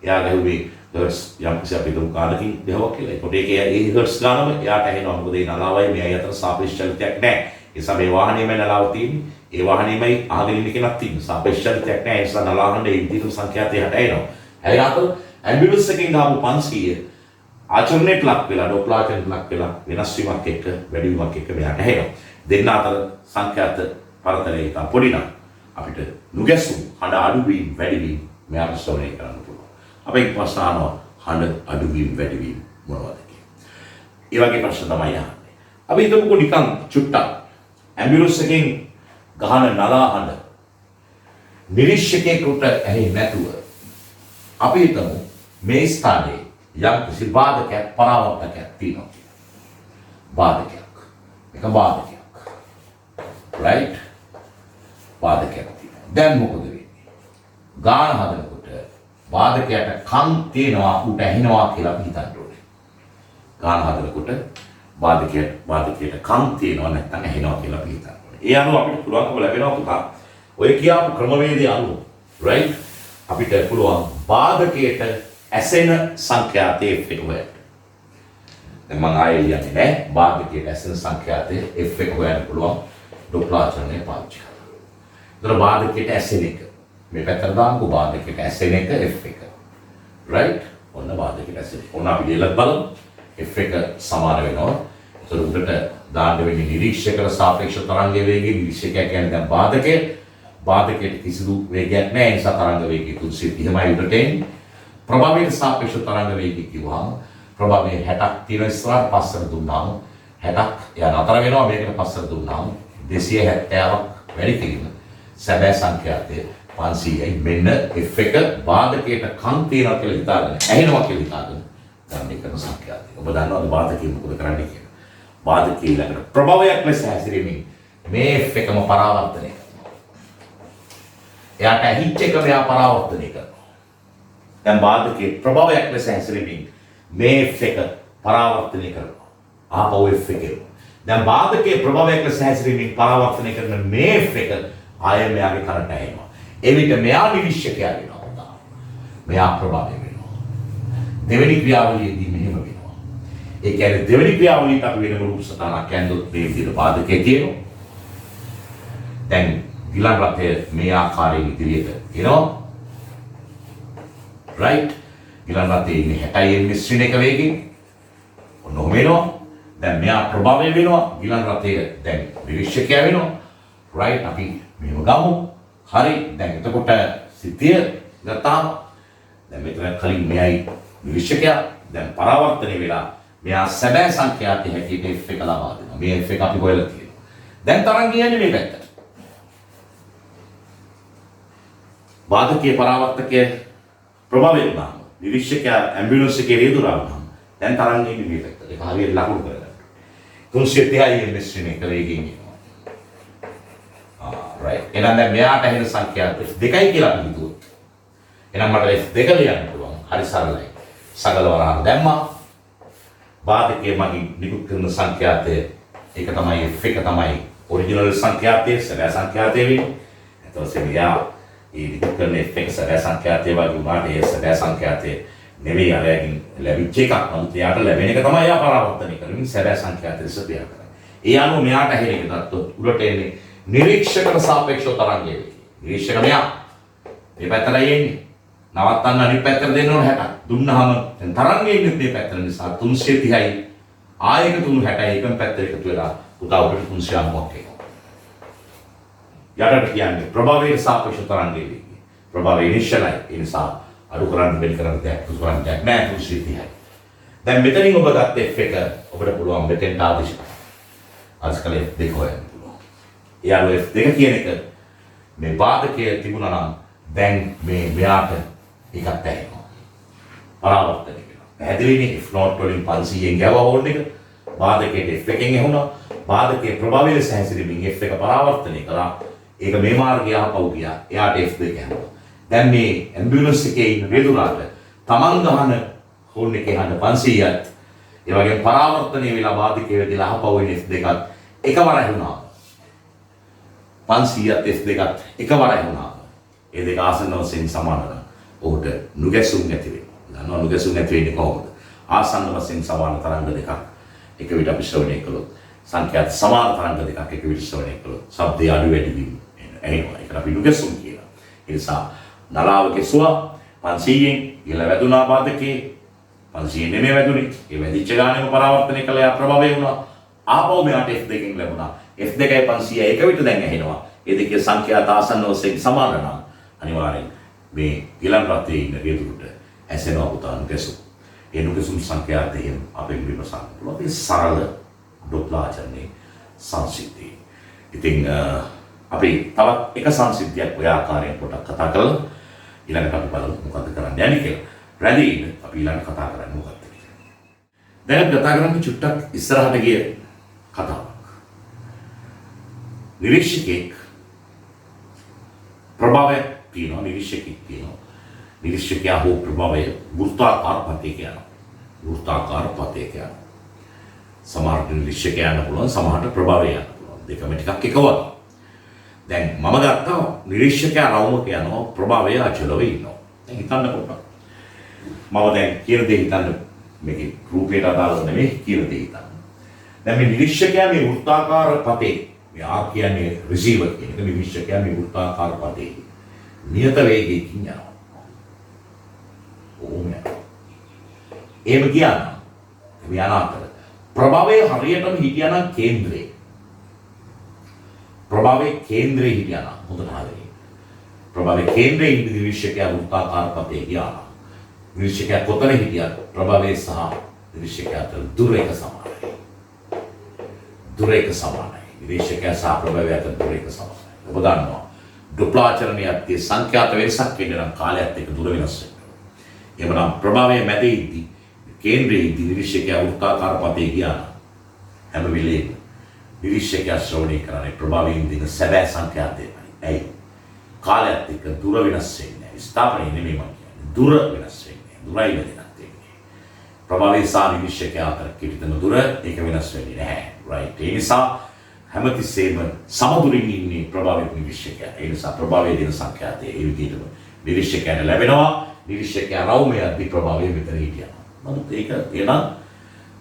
එයා ගැහුවේ හර්ට්ස් යම් කිසි අපි දුම් කාලකින් දෙහුවා කියලා. ඒකට ඒකේ ඒ හර්ට්ස් ගානම එයාට ඇහෙනවා. මොකද මේ නලාවයි මෙයයි අතර සාපේක්ෂ චලිතයක් නැහැ. ඒ නිසා මේ වාහනේමයි නලාව තියෙන්නේ. ඒ වාහනේමයි අහගෙන ඉන්න කෙනක් තියෙන්නේ. සාපේක්ෂ චලිතයක් නැහැ. ඒ නිසා නලාහඬ ඒ විදිහටම සංඛ්‍යාතය හට එනවා. හැබැයි අතන ඇම්බියුලන්ස් එකකින් ගාපු 500 ආචරණයට ලක් වෙලා ඩොප්ලාචරණයට ලක් වෙලා වෙනස් වීමක් එක්ක වැඩි වීමක් එක්ක මෙයාට ඇහෙනවා. දෙන්න අතර සංඛ්‍යාත පරතරය එක පොඩි නම් අපිට නුගැසුම් හඬ අඩු වීම වැඩි වීම මෙයාට ස්ටෝරේ කරන්න පුළුවන්. අපේ ප්‍රශ්න අහනවා හඬ අඩු වීම වැඩි වීම මොනවද කියලා. ඒ වගේ ප්‍රශ්න තමයි අහන්නේ. අපි හිතමුකෝ නිකන් චුට්ටක් ඇම්බියුලන්ස් එකෙන් ගහන නලා හඬ නිරීක්ෂකයෙකුට ඇහෙන්නේ නැතුව අපි හිතමු මේ ස්ථානයේ යම් කිසි බාධකයක් පරාවර්තකයක් තියෙනවා කියලා. බාධකයක්. එක බාධකයක්. right? බාධකයක් තියෙනවා. දැන් මොකද වෙන්නේ? ගාන හදනකොට බාධකයට කන් තියෙනවා උට ඇහෙනවා කියලා අපි හිතන්න ඕනේ. ගාන හදනකොට බාධකයට කන් තියෙනවා නැත්නම් ඇහෙනවා කියලා අපි හිතන්න ඕනේ. ඒ අනුව අපිට පුළුවන්කම ලැබෙනවා පුතා. ඔය කියාපු ක්‍රමවේදය අනුව right? අපිට පුළුවන් බාධකයට ඇසෙන සංඛ්‍යාතයේ f1 හොයන්න. දැන් මම ආයෙ කියන්නේ නැහැ. බාධකයට ඇසෙන සංඛ්‍යාතයේ f1 හොයන්න පුළුවන් ඩොප්ලාචරණය පාවිච්චි කරලා. ඒතර බාධකයට ඇසෙන එක. මේ පැත්තට දාන්නකෝ බාධකයට ඇසෙන එක f1. right? ඔන්න බාධකයට ඇසෙන. ඔන්න අපි ලියලා බලමු. f1 සමාන වෙනවා. ඒතර උඩට දාන්න වෙන්නේ නිරීක්ෂකයට සාපේක්ෂ තරංග වේගය. නිරීක්ෂකයා කියන්නේ දැන් බාධකයට කිසිදු වේගයක් නැහැ. ඒ නිසා තරංග වේගය 330යි උඩට එන්නේ. ප්‍රභාවයට සාපේක්ෂ තරංග වේගය කිව්වහම ප්‍රභාවයේ 60ක් තියෙන ඉස්සරහට පස්සට දුන්නාම 60ක් එයා නතර වෙනවා. මේකට පස්සට දුන්නාම 270ක් වැඩි කිරීම සැබෑ සංඛ්‍යාතය 500යි. මෙන්න f1 බාධකයට කන් තියනවා කියලා හිතාගෙන ඇහෙනවා කියලා හිතාගෙන ගන්න කරන සංඛ්‍යාතය. ඔබ දන්නවද බාධකය මොකද කරන්නේ කියලා? බාධකය ළඟට ප්‍රභාවයක් ලෙස හැසිරීමෙන් මේ f1ම පරාවර්තනය කරනවා. එයාට ඇහිච්ච එක මෙයා පරාවර්තනය කරනවා. දැන් බාධකයේ ප්‍රභාවයක් ලෙස හැසිරීමෙන් මේ f1 පරාවර්තනය කරනවා. ආපහු f1 දැන් බාධකයේ ප්‍රභාවයක් ලෙස හැසිරීමෙන් පරාවර්තනය කරන මේ f1 ආයෙ මෙයාගේ කරට ඇහෙනවා. ඒ විට මෙයා නිරීක්ෂකයා වෙනවා. මෙයා ප්‍රභාවය වෙනවා. දෙවෙනි ක්‍රියාවලියේදී මෙහෙම වෙනවා. ඒ කියන්නේ දෙවෙනි ක්‍රියාවලියට අපි වෙනම රූප සටහනක් ඇඳුත් මේ විදිහට බාධකයේ තියෙනවා. දැන් ගිලන් රථය මේ ආකාරයෙන් ඉදිරියට එනවා. right? ගිලන් රථයේ ඉන්නේ 60න් මිශ්‍රණ එක වේගෙන්. ඔන්න ඔහම වෙනවා. දැන් මෙයා ප්‍රභාවය වෙනවා. ගිලන් රථය දැන් නිරීක්ෂකයා වෙනවා. right? අපි මෙහෙම ගමු. හරි. දැන් එතකොට සිතිය ගත්තාම දැන් මෙතන කලින් මෙයයි නිරීක්ෂකයා දැන් පරාවර්තනය වෙලා මෙයා සැබෑ සංඛ්‍යාතය හැටියට f1 ලබා දෙනවා. මේ f1 අපි හොයලා තියෙනවා. දැන් තරංගය යන්නේ මේ පැත්තට. බාධකයේ පරාවර්තකයේ ප්‍රභාවය වුණාම නිරීක්ෂකයා ඇම්බියුලන්ස් එකේ රියදුරා වුණාම දැන් තරංගය ඉන්නේ මේ පැත්තට. ඒක හරියට ලකුණු කරගන්න. 330යි මිශ්‍රණය කරේකින් එනවා. right. එහෙනම් දැන් මෙයාට ඇහෙන සංඛ්‍යාත දෙකයි කියලා අපි හිතුවොත්. එහෙනම් මට f2 ලියන්න පුළුවන්. හරි සරලයි. සගල වරහන් දැම්මා. බාධකයේ මගින් නිකුත් කරන සංඛ්‍යාතය ඒක තමයි F එක තමයි ඔරිජිනල් සංඛ්‍යාතය සැබෑ සංඛ්‍යාතය වෙන්නේ. එතකොට මෙයා ඒ නිකුත් කරන F එක සැබෑ සංඛ්‍යාතය වගේ වුණාට ඒ සැබෑ සංඛ්‍යාතය නෙවෙයි අරගෙන ලැබිච්ච එකක්. නමුත් එයාට ලැබෙන එක තමයි එයා පරාවර්තනය කරමින් සැබෑ සංඛ්‍යාතය ලෙස ක්‍රියා කරන්නේ. ඒ අනුව මෙයාට ඇහෙන එක ගත්තොත් උඩට එන්නේ නිරීක්ෂකන සාපේක්ෂව තරංගය වෙයි. නිරීක්ෂක මෙයා මේ පැත්තටයි එන්නේ. නවත්තන්න අනිත් පැත්තට දෙන්න ඕන 60. දුන්නාම දැන් තරංගේ ඉන්නේ මේ පැත්තට නිසා 330යි ආයෙක 360යි එකම පැත්තට එකතු වෙලා පුතා උඩට 390ක් එනවා. යටට කියන්නේ ප්‍රභාවයේ සාපේක්ෂව තරංගේ වෙයි. ප්‍රභාවය ඉනිෂියලයි. ඒ නිසා අඩු කරන්න බෙල් කරන්න දෙයක් පුතු කරන්න දෙයක් නෑ 330යි. දැන් මෙතනින් ඔබ ගත්ත F එක ඔබට පුළුවන් මෙතෙන්ට ආදිශ. අස්කලේ දෙක හොයන්න පුළුවන්. ඒ අනුව F2 කියන එක මේ බාධකයේ තිබුණා නම් දැන් මේ මෙයාට එකක් ඇහෙනවා. පරාවර්තනය වෙනවා. පැහැදිලිනේ F නෝට් වලින් 500ෙන් ගැවුවා ඕන එක. බාධකයේ F එකෙන් ඇහුණා. බාධකයේ ප්‍රභාවයේ සැහැසිරීමෙන් F එක පරාවර්තනය කරා. ඒක මේ මාර්ගය ආපහු ගියා. එයාට F2 ඇහුණා. දැන් මේ ඇම්බියුලන්ස් එකේ ඉන්න රේදුරාට තමන් ගහන හෝන් එකේ හඳ 500ත් ඒ වගේම පරාවර්තනය වෙලා බාධකයේ වෙදලා ආපහු එන F2ත් එකවර ඇහුණා. 500ත් F2ත් එකවර ඇහුණා. ඒ දෙක ආසන්න වශයෙන් සමානද? ඔහුට නුගැසුම් නැති වෙනවා. දන්නවා නුගැසුම් නැති වෙන්නේ කොහොමද? ආසන්න වශයෙන් සමාන තරංග දෙකක් එක විට අපි ශ්‍රවණය කළොත් සංඛ්‍යාත සමාන තරංග දෙකක් එක විට ශ්‍රවණය කළොත් ශබ්දය අඩු වැඩි වීම එනවා. ඒකට අපි නුගැසුම් කියනවා. ඒ නිසා නලාව කෙසුවා 500න් ඉහළ වැදුනා බාධකේ 500 නෙමෙයි වැදුනේ. ඒ වැදිච්ච ගානෙම පරාවර්තනය කළා ප්‍රභවය වුණා. ආපහු මෙයාට F2කින් ලැබුණා. F2යි 500යි එක විට දැන් ඇහෙනවා. ඒ දෙකේ සංඛ්‍යාත ආසන්න වශයෙන් සමාන නම් අනිවාර්යෙන් මේ ගිලන් රටේ ඉන්න රේතුරුට ඇසෙනවා පුතා නුගැසුම්. ඒ නුගැසුම් සංඛ්‍යාතයෙන් අපෙන් විමසන්න පුළුවන්. මේ සරල ඩොප්ලාචරණේ සංසිද්ධිය. ඉතින් අපි තවත් එක සංසිද්ධියක් ඔය ආකාරයෙන් පොඩක් කතා කරලා ඊළඟට අපි බලමු මොකද්ද කරන්න යන්නේ කියලා. රැඳී ඉන්න අපි ඊළඟට කතා කරන්නේ මොකක්ද කියලා. දැන් කතා කරන්නේ චුට්ටක් ඉස්සරහට ගිය කතාවක්. නිරීක්ෂකෙක් ප්‍රභාවය තියෙනවා නිරීක්ෂකෙක් තියෙනවා. නිරීක්ෂකයා හෝ ප්‍රභාවය වෘත්තාකාර පතේක යනවා. වෘත්තාකාර පතේක යනවා. සමහර නිරීක්ෂකයා යන්න පුළුවන් සමහරට ප්‍රභාවය යන්න පුළුවන්. දෙකම ටිකක් එක වගේ. දැන් මම ගත්තා නිරීක්ෂකයා රවුමක යනවා ප්‍රභාවය අචලව ඉන්නවා. දැන් හිතන්න පොඩ්ඩක්. මම දැන් කියන දේ හිතන්න මේකේ රූපයට අදාළව නෙමෙයි කියන දේ හිතන්න. දැන් මේ නිරීක්ෂකයා මේ වෘත්තාකාර පතේ මේ ආ කියන්නේ රිසීවර් කියන එක නිරීක්ෂකයා මේ වෘත්තාකාර පතේ නියත වේගයකින් යනවා. ඕම යනවා. එහෙම කියනවා. මේ අනාතර ප්‍රභාවයේ හරියටම හිටියානම් කේන්ද්‍රේ ප්‍රභාවයේ කේන්ද්‍රයේ හිටියානම් හොඳට හරියි. ප්‍රභාවයේ කේන්ද්‍රයේ ඉන්න නිරීක්ෂකයා වෘත්තාකාර පතේ ගියා. නිරීක්ෂකයා කොතන හිටියත් ප්‍රභාවයේ සහ නිරීක්ෂකයා අතර දුර එක සමානයි. දුර එක සමානයි. නිරීක්ෂකයා සහ ප්‍රභාවය අතර දුර එක සමානයි. ඔබ දන්නවා ඩොප්ලාචරණයේ සංඛ්‍යාත වෙනසක් වෙන්න නම් කාලයත් එක්ක දුර වෙනස් වෙනවා. එවනම් ප්‍රභාවයේ මැදේදී කේන්ද්‍රයේ නිරීක්ෂකයා වෘත්තාකාර පතේ ගියා. හැම වෙලේම නිරීක්ෂකයා ශ්‍රවණය කරන්නේ ප්‍රභාවයෙන් දින සැබෑ සංඛ්‍යාතයයි. ඇයි? කාලයත් එක්ක දුර වෙනස් වෙන්නේ නැහැ. ස්ථාපනය නෙමෙයි මම කියන්නේ. දුර වෙනස් වෙන්නේ. දුරයි වෙනස් වෙන්නේ. ප්‍රභාවයේ සහ නිරීක්ෂකයා අතර කිරිතන දුර ඒක වෙනස් වෙන්නේ නැහැ. right. ඒ නිසා හැමතිස්සෙම සමදුරින් ඉන්නේ ප්‍රභාවයේ නිරීක්ෂකයා. ඒ නිසා ප්‍රභාවයේ දින සංඛ්‍යාතය ඒ විදිහටම නිරීක්ෂකයාට ලැබෙනවා. නිරීක්ෂකයා රවුමයේදී ප්‍රභාවයේ මෙතන හිටියා. නමුත් ඒක එනම්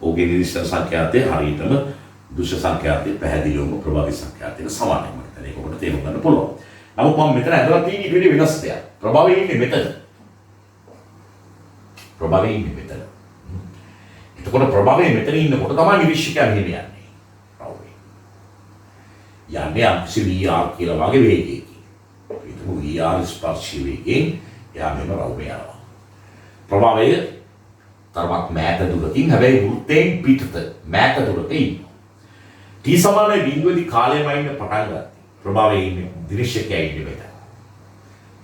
ඔහුගේ නිරීක්ෂණ සංඛ්‍යාතය හරියටම දුෂ්‍ය සංඛ්‍යාතයේ පැහැදිලිවම ප්‍රභාවී සංඛ්‍යාතයට සමානයි. මම හිතන්නේ ඒක ඔබට තේරුම් ගන්න පුළුවන්. නමුත් මම මෙතන ඇදලා තියෙන ඊට වඩා වෙනස් දෙයක්. ප්‍රභාවයේ ඉන්නේ මෙතන. ප්‍රභාවයේ ඉන්නේ මෙතන. එතකොට ප්‍රභාවයේ මෙතන ඉන්නකොට තමයි නිරීක්ෂකයා මෙහෙම යන්නේ. ප්‍රභාවයේ. යන්නේ අක්සිලියා කියලා වගේ වේගයකින්. ඒක මුගියාර ස්පර්ශී වේගයෙන් එයා මෙහෙම රවුමේ යනවා. ප්‍රභාවයේ තරමක් මෑත දුරකින් හැබැයි වෘත්තයෙන් පිටත මෑත දුරක ඉන්නවා. T සමානයි බිඳුවේදී කාලයම ඉන්න පටන් ගත්තා. ප්‍රභාවයේ ඉන්නේ නිරීක්ෂකයා ඉන්නේ මෙතන.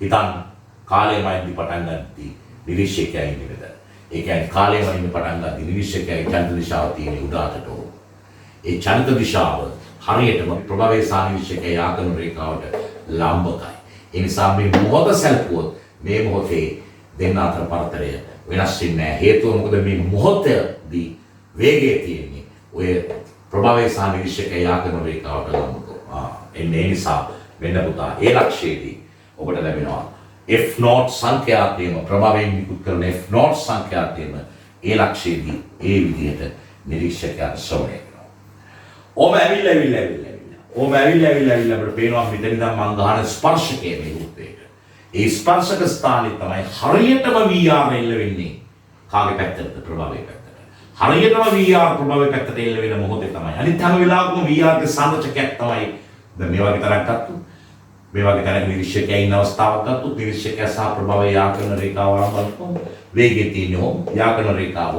හිතන්න කාලයම ඉඳි පටන් ගත්තී නිරීක්ෂකයා ඉන්නේ මෙතන. ඒ කියන්නේ කාලයම ඉන්න පටන් ගත්තී නිරීක්ෂකයාගේ චලිත දිශාව තියෙන උඩාටට. ඒ චලිත දිශාව හරියටම ප්‍රභාවයේ සහ නිරීක්ෂකයා යාකරන රේඛාවට ලම්බකයි. ඒ නිසා මේ මොහොත සැලකුවොත් මේ මොහොතේ දෙන්න අතර පරතරය වෙනස් වෙන්නේ නැහැ. හේතුව මොකද මේ මොහොතේදී වේගය තියෙන්නේ ඔය ප්‍රභවයේ සහ නිරීක්ෂකයේ යාකරන රේඛාවට ලම්බව. එන්නේ ඒ නිසා වෙන්න පුතා ඒ ලක්ෂයේදී ඔබට ලැබෙනවා F0 සංඛ්‍යාතයේම ප්‍රභවයෙන් නිකුත් කරන F0 සංඛ්‍යාතයේම ඒ ලක්ෂයේදී ඒ විදිහට නිරීක්ෂකයා ශ්‍රවණය කරනවා. ඕම ඇවිල්ලා අපිට පේනවා මෙතන ඉඳන් මං ගන්න ස්පර්ශකයේ මේ රූපේට. ඒ ස්පර්ශක ස්ථානයේ තමයි හරියටම VR එල්ල වෙන්නේ. කාගේ පැත්තටද? ප්‍රභවයේ පැත්තට. හරියටම VR ප්‍රභවයේ පැත්තට එල්ල වෙන මොහොතේ තමයි. අනිත් හැම වෙලාවකම VR ගේ සංරචකයක් තමයි. දැන් මේ වගේ තරක් ගත්තොත් මේ වගේ තරක් නිරීක්ෂකයා ඉන්න අවස්ථාවක් ගත්තොත් නිරීක්ෂකයා සහ ප්‍රභවයේ යාකරන රේඛාව ආරම්භ වේගය තියෙනවා. යාකරන රේඛාව.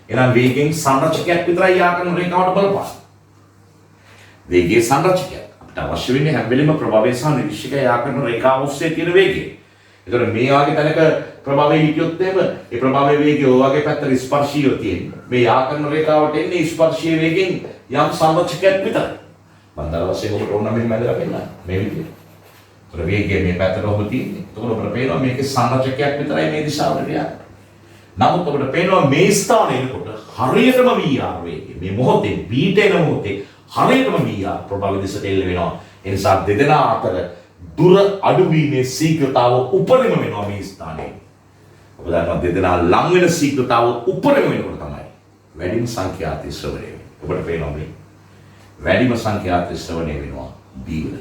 එහෙනම් වේගයෙන් සංරචකයක් විතරයි යාකරන රේඛාවට බලපාන. වේගයේ සංරචකයක්. අපිට අවශ්‍ය වෙන්නේ හැම වෙලෙම ප්‍රභවයේ සහ නිරීක්ෂකයා යාකරන රේඛාව ඔස්සේ තියෙන වේගය. ඒතර මේ වගේ තැනක ප්‍රභවයේ හිටියොත් එහෙම ඒ ප්‍රභවයේ වේගය ඔය වගේ පැත්තට ස්පර්ශීය තියෙන්නේ. මේ යාකරන රේඛාවට එන්නේ ස්පර්ශීය වේගෙන් යම් සංරචකයක් විතරයි. බන්දර වශයෙන් ඔබට ඕන නම් මෙහෙම ඇදලා පෙන්නන්න. මේ විදිහට. ඒතර වේගය මේ පැත්තට ඔබ තියෙන්නේ. එතකොට ඔබට පේනවා මේකේ සංරචකයක් විතරයි මේ දිශාවට යන්නේ. නමුත් ඔබට පේනවා මේ ස්ථානයේ එනකොට හරියටම VR වේගය. මේ මොහොතේ බීට එන මොහොතේ හරියටම VR ප්‍රභව දිශට එල්ල වෙනවා. ඒ නිසා දෙදෙනා අතර දුර අඩුවීමේ ශීඝ්‍රතාව උපරිම වෙනවා මේ ස්ථානයේ. ඔබ දන්නවා දෙදෙනා ලං වෙන ශීඝ්‍රතාව උපරිම වෙනකොට තමයි වැඩිම සංඛ්‍යාත ශ්‍රවණය වෙන්නේ. ඔබට පේනවා මේ වැඩිම සංඛ්‍යාත ශ්‍රවණය වෙනවා B වල.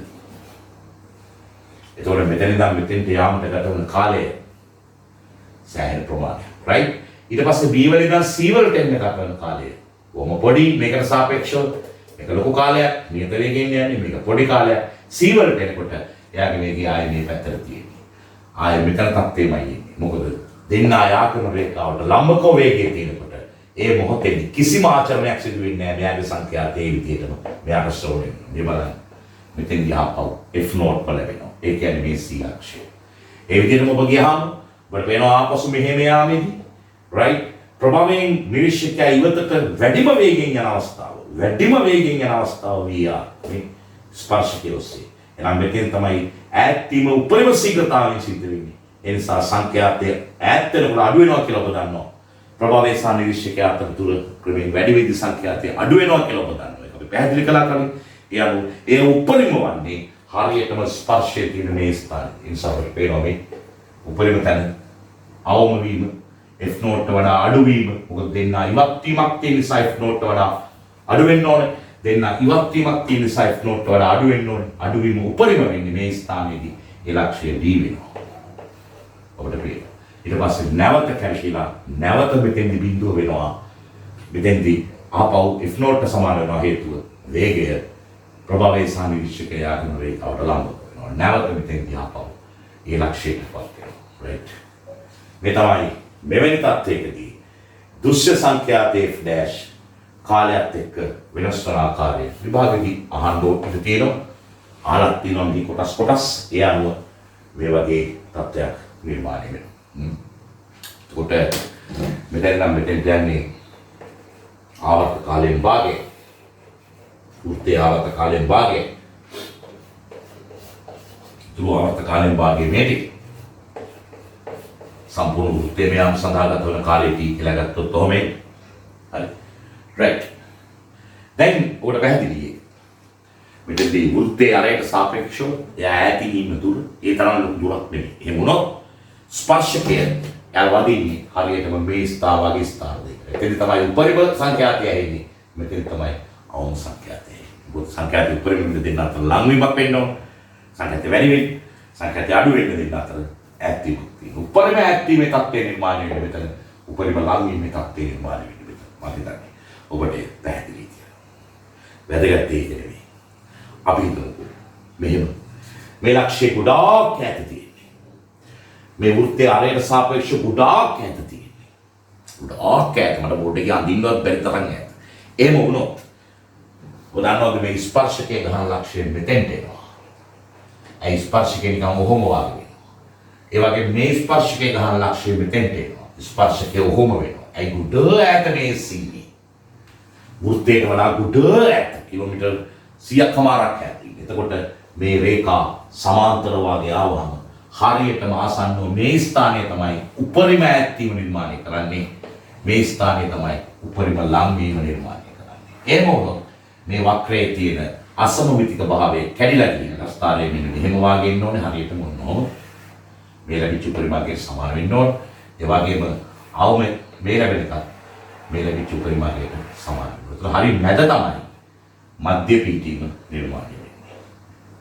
ඒතකොට මෙතන ඉඳන් මෙතෙන්ට යාමට ගත වන කාලය සෑහෙන ප්‍රමාණයක්. right? ඊට පස්සේ B වල ඉඳන් C වලට එන්න ගත වන කාලය කොහොම පොඩි මේකට සාපේක්ෂව මේක ලොකු කාලයක් නියත වේගයෙන් යන්නේ මේක පොඩි කාලයක් C වලට එනකොට එයාගේ වේගය ආයේ මේ පැත්තට තියෙන්නේ. ආයේ මෙතන තත්ත්වෙමයි ඉන්නේ. මොකද දෙන්න යාකරන රේඛාවට ලම්බක වේගය තියෙනකොට ඒ මොහොතේදී කිසිම ආචරණයක් සිදු වෙන්නේ නැහැ. මෙයාගේ සංඛ්‍යාත ඒ විදිහටම මෙයාට ශ්‍රවණය වෙනවා. මේ බලන්න. මෙතෙන් ගියාපව F0 වල වෙනවා. ඒ කියන්නේ මේ C අක්ෂය. ඒ විදිහටම ඔබ ගියාම ඔබට වෙනවා ආපසු මෙහෙම යාමේදී right ප්‍රභවයෙන් නිරීක්ෂකයා ඉවතට වැඩිම වේගෙන් යන අවස්ථාව. වැඩිම වේගෙන් යන අවස්ථාව VR මේ ස්පර්ශකයේ ඔස්සේ. එනම් මෙතෙන් තමයි ඈත් වීම උපරිම ශීඝ්‍රතාවයෙන් සිද්ධ වෙන්නේ. ඒ නිසා සංඛ්‍යාතය ඈත් වෙනකොට අඩු වෙනවා කියලා ඔබ දන්නවා. ප්‍රභවයේ සහ නිරීක්ෂකයා අතර දුර ක්‍රමයෙන් වැඩි වෙද්දී සංඛ්‍යාතය අඩු වෙනවා කියලා ඔබ දන්නවා. ඒක අපි පැහැදිලි කළා කලින්. ඒ උපරිම වන්නේ හරියටම ස්පර්ශයේ තියෙන මේ ස්ථානයේ. ඒ නිසා අපිට පේනවා මේ උපරිම තැන අවම වීම F0 ට වඩා අඩු වීම. මොකද දෙන්න ඉවත් වීමක් තියෙන නිසා F0 ට වඩා අඩු වෙන්න ඕනේ. දෙන්න ඉවත් වීමක් තියෙන නිසා F0 ට වඩා අඩු වෙන්න ඕනේ. අඩු වීම උපරිම වෙන්නේ මේ ස්ථානයේදී. ඒ ලක්ෂ්‍යය D වෙනවා. ඔබට පේනවා. ඊට පස්සේ නැවත කැරකිලා නැවත මෙතෙන්දි බිඳුව වෙනවා. මෙතෙන්දි ආපහු F0 ට සමාන වෙනවා හේතුව වේගය ප්‍රභවයේ සහ නිරීක්ෂකයා යාකරන රේඛාවට ලම්බ වෙනවා. නැවත මෙතෙන්දි ආපහු ඒ ලක්ෂ්‍යයටපත් වෙනවා. right. මේ තමයි මෙවැනි තත්ත්වයකදී දෘශ්‍ය සංඛ්‍යාත F dash කාලයත් එක්ක වෙනස් වන ආකාරය විභාගෙදී අහන්න ඕනේ තියෙනවා. අහලක් තියෙනවා මේ කොටස් ඒ අනුව මේ වගේ තත්ත්වයක් නිර්මාණය වෙනවා. එතකොට මෙතන නම් මෙතෙන් යන්නේ ආවර්ත කාලයෙන් භාගය. වෘත්තයේ ආවර්ත කාලයෙන් භාගය. ධ්‍රුව ආවර්ත කාලයෙන් භාගය මේටි. සම්පූර්ණ වෘත්තයේ මෙයාම සඳහා ගත වන කාලය T කියලා ගත්තොත් කොහොමද? හරි. right. දැන් ඔකට පැහැදිලියි. මෙතනදී වෘත්තයේ අරයට සාපේක්ෂව ඈතින් ඉන්න දුර ඒ තරම් ලොකු දුරක් නෙමෙයි. එහෙම වුණොත් ස්පර්ශකය වදින්නේ හරියටම මේ ස්ථාන වගේ ස්ථාන දෙක. එතෙන් තමයි උපරිම සංඛ්‍යාතය ඇහින්නේ. මෙතෙන් තමයි අවම සංඛ්‍යාතය. බුත් සංඛ්‍යාතය උපරිම දෙන්න අතර ලංවීමක් වෙන්න ඕන. සංඛ්‍යාතය වැඩි වෙන්න, සංඛ්‍යාතය අඩු වෙන්න දෙන්න අතර ඈත්වීමක් තියෙනවා. උපරිම ඈත්වීමේ තත්ත්වය නිර්මාණය වෙන්නේ මෙතන. උපරිම ලංවීමේ තත්ත්වය නිර්මාණය වෙන්නේ මෙතන. මම හිතන්නේ ඔබට පැහැදිලි කියලා. වැදගත් දෙයක් නෙමෙයි. අපි හිතමු මෙහෙම මේ ලක්ෂ්‍ය ගොඩාක් ඈත තියෙන්නේ. මේ වෘත්තයේ අරයට සාපේක්ෂව ගොඩාක් ඈත තියෙන්නේ. ගොඩාක් ඈත මට බෝඩ් එකේ අඳින්නවත් බැරි තරම් ඈත. එහෙම වුණොත් ඔබ දන්නවද මේ ස්පර්ශකයේ ගහන ලක්ෂ්‍යය මෙතෙන්ට එනවා. ඒ ස්පර්ශකේ නිකන් ඔහොම වගේ වෙනවා. ඒ වගේ මේ ස්පර්ශකයේ ගහන ලක්ෂ්‍යය මෙතෙන්ට එනවා. ස්පර්ශකේ ඔහොම වෙනවා. ඒ ගොඩ ඈත මේ සීනි. වෘත්තයට වඩා ගොඩ ඈත කිලෝමීටර් 100ක් කමාරක් ඈතින්. එතකොට මේ රේඛා සමාන්තර වාගේ ආවම හරියටම ආසන්නව මේ ස්ථානය තමයි උපරිම ඈත්වීම නිර්මාණය කරන්නේ. මේ ස්ථානය තමයි උපරිම ලංවීම නිර්මාණය කරන්නේ. එහෙම වුණොත් මේ වක්‍රයේ තියෙන අසමමිතික භාවය කැඩිලා ගිහින් ස්ථානයේ මෙන්න මෙහෙම වාගේ ඉන්න ඕනේ. හරියටම මොනෝ මේ ලැබිච්ච උපරිමගේ සමාන වෙන්න ඕනේ. ඒ වගේම අවම මේ ලැබෙන එකත් මේ ලැබිච්ච උපරිමගයට සමාන වෙනවා. ඒක හරිය මැද තමයි මධ්‍ය පීඨිම නිර්මාණය වෙන්නේ.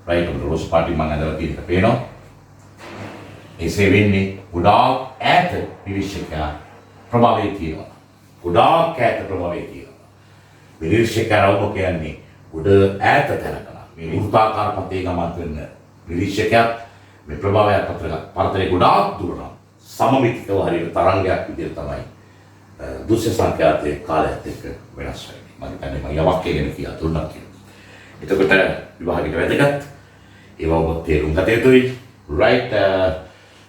රයිට් ඔබ රෝස් පාටි මම අදලා තියෙන එක පේනවා. එසේ වෙන්නේ ගොඩාක් ඈත නිරීක්ෂකයා ප්‍රභාවයේ තියෙනවා. ගොඩාක් ඈත ප්‍රභාවයේ තියෙනවා. මේ නිරීක්ෂකයාව කියන්නේ උඩ ඈත තැනක. මේ වෘත්තාකාර පතේ ගමන් වෙන නිරීක්ෂකයා මේ ප්‍රභාවයක් අතර පරතරේ ගොඩාක් දුර නම් සමමිතිකව හරියට තරංගයක් විදිහට තමයි දෘශ්‍ය සංඛ්‍යාතයේ කාලයත් එක්ක වෙනස් වෙන්නේ. මම හිතන්නේ මම යවක් ගැන කියලා දුන්නා කියලා. එතකොට විභාගයට වැදගත් ඒවා ඔබ තේරුම් ගත යුතුයි. රයිට්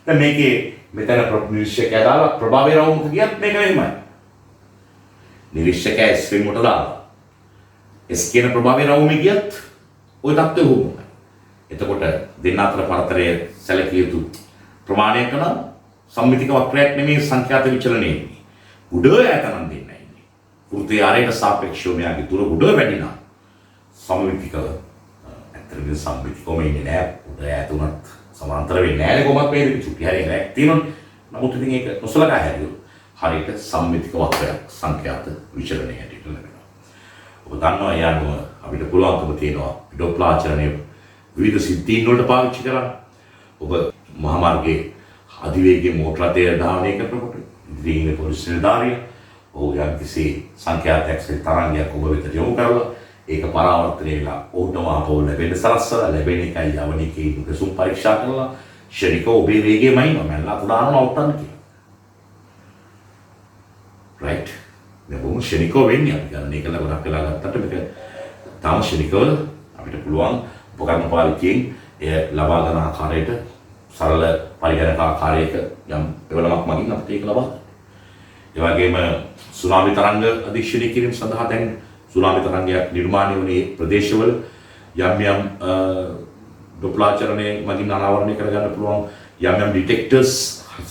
දැන් මේකේ මෙතන නිරීක්ෂකයා දාලා ප්‍රභාවයේ රවුමක ගියත් මේක වෙයිමයි. නිරීක්ෂකයා S වෙනුවට දාලා S කියන ප්‍රභාවයේ රවුමේ ගියත් ওই தත්ත්වය වුණා. එතකොට දෙන්න අතර පරතරය සැලකිය යුතු ප්‍රමාණයක නම් සම්මිතික වක්‍රයක් නෙමෙයි සංඛ්‍යාත විචලනය එන්නේ. උඩ ඈත නම් දෙන්න ඉන්නේ. වෘත්තයේ ආරයට සාපේක්ෂව මෙයාගේ දුර උඩ වැඩි නම් සම්මිතිකව ඇත්තටම සම්මිතිකවම ඉන්නේ නෑ. උඩ ඈත උනත් සමාන්තර වෙන්නේ නෑනේ කොහොමත් මේ දෙක චුටි හරිය නෑ තියෙනවනේ. නමුත් ඉතින් ඒක නොසලකා හැරියොත් හරියට සම්මිතික වක්‍රයක් සංඛ්‍යාත විචලනය හැටියට ලැබෙනවා. ඔබ දන්නවා යනුව අපිට පුළුවන්කම තියෙනවා ඩොප්ලාචරණය විවිධ සිද්ධීන් වලට පාවිච්චි කරන්න. ඔබ මහා මාර්ගයේ අධිවේගී මෝටර රථය ධාවනය කරනකොට ඉදිරියේ පොලිස් නිලධාරියා ඔහු යම්කිසි සංඛ්‍යාතයක් තරංගයක් ඔබ වෙතට යොමු කරලා ඒක පරාවර්තනය වෙලා ඔහුටම ආපහු ලැබෙන්න සලස්සලා ලැබෙන එකයි යවන එකේ උණුසුම් පරීක්ෂා කරලා ශරීරක ඔබේ වේගයමයි මමලා උදාහරණ අවුටන්න කියලා. රයිට්. මේ බොහොම ශනිකව වෙන්නේ අපි ගන්න ඒක ලගොඩක් වෙලා ගත්තට මේක තාම ශනිකව අපිට පුළුවන් උපකරණ පාවිච්චියෙන් එය ලබා ගන්න ආකාරයට සරල පරිගණක ආකාරයක යම් එවලමක් මගින් අපිට ඒක ලබා ගන්න. ඒ වගේම සුනාමි තරංග අධීක්ෂණය කිරීම සඳහා දැන් සුනාමි තරංගයක් නිර්මාණය වුණේ ප්‍රදේශවල යම් යම් ඩොප්ලාචරණය මගින් අනාවරණය කරගන්න පුළුවන් යම් යම් ඩිටෙක්ටර්ස්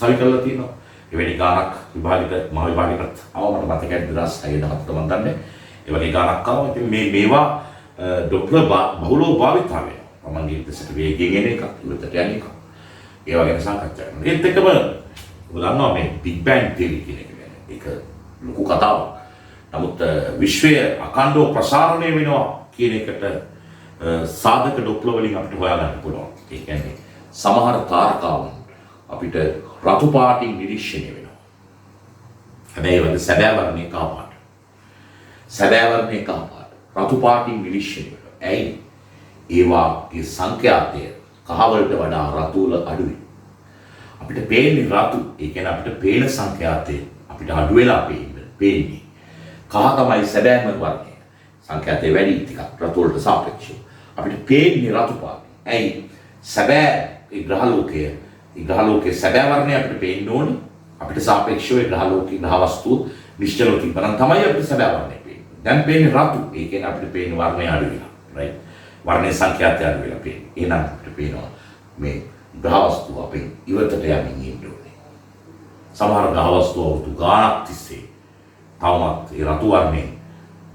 සවි කරලා තියෙනවා. එවැනි ගානක් විභාගයට මහ විභාගයකට අවමත මතකයි 2006 මම දන්නේ. ඒ වගේ ගානක් ආවා. ඉතින් මේවා ඩොප්ලර් බහුලව භාවිත වෙනවා. තමන්ගේ දෙසට වේගයෙන් එන එක, ඉවතට යන එක. ඒවා ගැන සාකච්ඡා කරනවා. ඒත් එක්කම ඔබ දන්නවා මේ බිග් බෑන් තියරි කියන එක ගැන. ඒක ලොකු කතාවක්. නමුත් විශ්වය අඛණ්ඩව ප්‍රසාරණය වෙනවා කියන එකට සාධක ඩොප්ලර් වලින් අපිට හොයාගන්න පුළුවන්. ඒ කියන්නේ සමහර තාරකාවන් අපිට රතු පාටින් නිරීක්ෂණය වෙනවා. හැබැයි ඒක සැබෑ වර්ණයේ කහ පාට. සැබෑ වර්ණයේ කහ පාට. රතු පාටින් නිරීක්ෂණය වෙනවා. ඇයි? ඒවාගේ සංඛ්‍යාතය කහ වලට වඩා රතු වල අඩුයි. අපිට පේන්නේ රතු. ඒ කියන්නේ අපිට පේන සංඛ්‍යාතය අපිට අඩු වෙලා පේන්නේ. කහ තමයි සැබෑම වර්ණය. සංඛ්‍යාතය වැඩි ටිකක් රතු වලට සාපේක්ෂව. අපිට පේන්නේ රතු පාට. ඇයි? සැබෑ ග්‍රහ ලෝකයේ සැබෑ වර්ණය අපිට පේන්න ඕනේ. අපිට සාපේක්ෂව ග්‍රහ ලෝකයේ ග්‍රහ වස්තු නිශ්චලව තිබ්බනම් තමයි අපිට සැබෑ වර්ණය පේන්නේ. දැන් පේන්නේ රතු. ඒ කියන්නේ අපිට පේන වර්ණය අඩු වෙනවා. රයිට්. වර්ණයේ සංඛ්‍යාතය අඩු වෙලා පේන්නේ. එහෙනම් අපිට පේනවා මේ ග්‍රහ වස්තු අපෙන් ඉවතට යමින් ඉන්න ඕනේ. සමහර ග්‍රහ වස්තු අවුරුදු ගාණක් තිස්සේ තවමත් ඒ රතු වර්ණයෙන්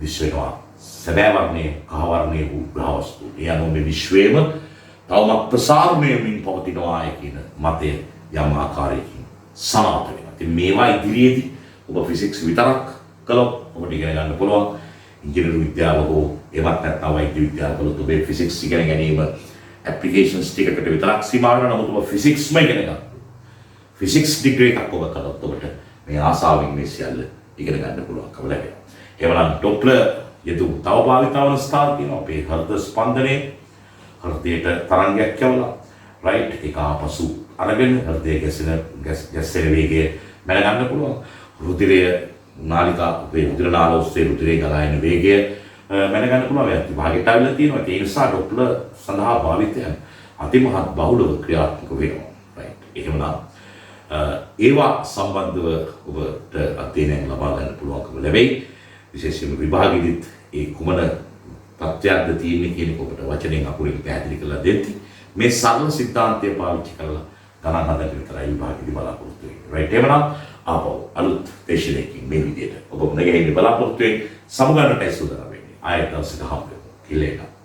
දිස් වෙනවා. සැබෑ වර්ණයේ කහ වර්ණයේ වූ ග්‍රහ වස්තු. ඒ අනුව මේ විශ්වයේම තවමත් ප්‍රසාරණය වෙමින් පවතිනවා කියන මතය යම් ආකාරයකින් සනාථ වෙනවා. ඉතින් මේවා ඉදිරියේදී ඔබ ෆිසික්ස් විතරක් කළොත් ඔබට ඉගෙන ගන්න පුළුවන්. ඉංජිනේරු විද්‍යාව හෝ එවත් නැත්නම් වෛද්‍ය විද්‍යාව කළොත් ඔබේ ෆිසික්ස් ඉගෙන ගැනීම ඇප්ලිකේෂන්ස් ටිකකට විතරක් සීමා වෙනවා. නමුත් ඔබ ෆිසික්ස්ම ඉගෙන ගන්න. ෆිසික්ස් ඩිග්‍රී එකක් ඔබ කළොත් ඔබට මේ ආසාවෙන් මේ සියල්ල ඉගෙන ගන්න පුළුවන්කම ලැබෙනවා. එහෙමනම් ඩොප්ලර් යතු තව භාවිත වන ස්ථාන තියෙනවා. අපේ හෘද ස්පන්දනයේ හෘදයට තරංගයක් යවලා රයිට් ඒක ආපසු අරගෙන හෘදයේ ගැස්සෙන වේගය මැනගන්න පුළුවන්. රුධිරය නාලිකා අපේ රුධිර නාල ඔස්සේ රුධිරය ගලා එන වේගය මැනගන්න පුළුවන්. ඒත් විභාගයට ආවිලා තියෙනවා. ඒ නිසා ඩොප්ලර් සඳහා භාවිතයන් අතිමහත් බහුලව ක්‍රියාත්මක වෙනවා. රයිට්. එහෙමනම් ඒවා සම්බන්ධව ඔබට අධ්‍යයනයක් ලබා ගන්න පුළුවන්කම ලැබෙයි. විශේෂයෙන්ම විභාගෙදිත් ඒ කුමන තත්ත්වයක්ද තියෙන්නේ කියන එක ඔබට වචනෙන් අකුරින් පැහැදිලි කරලා දෙති. මේ සරල සිද්ධාන්තය පාවිච්චි කරලා ගණන් හදන්න විතරයි විභාගෙදි බලාපොරොත්තු වෙන්නේ. රයිට් එවනම් ආපහු අලුත් දේශයකින් මේ විදියට ඔබ මුණ ගැහෙන්න බලාපොරොත්තු වෙන්නේ සමුගන්නටයි සූදානම් වෙන්නේ. ආයෙත් දවසක හම්බ වෙමු. ඉල්ලේන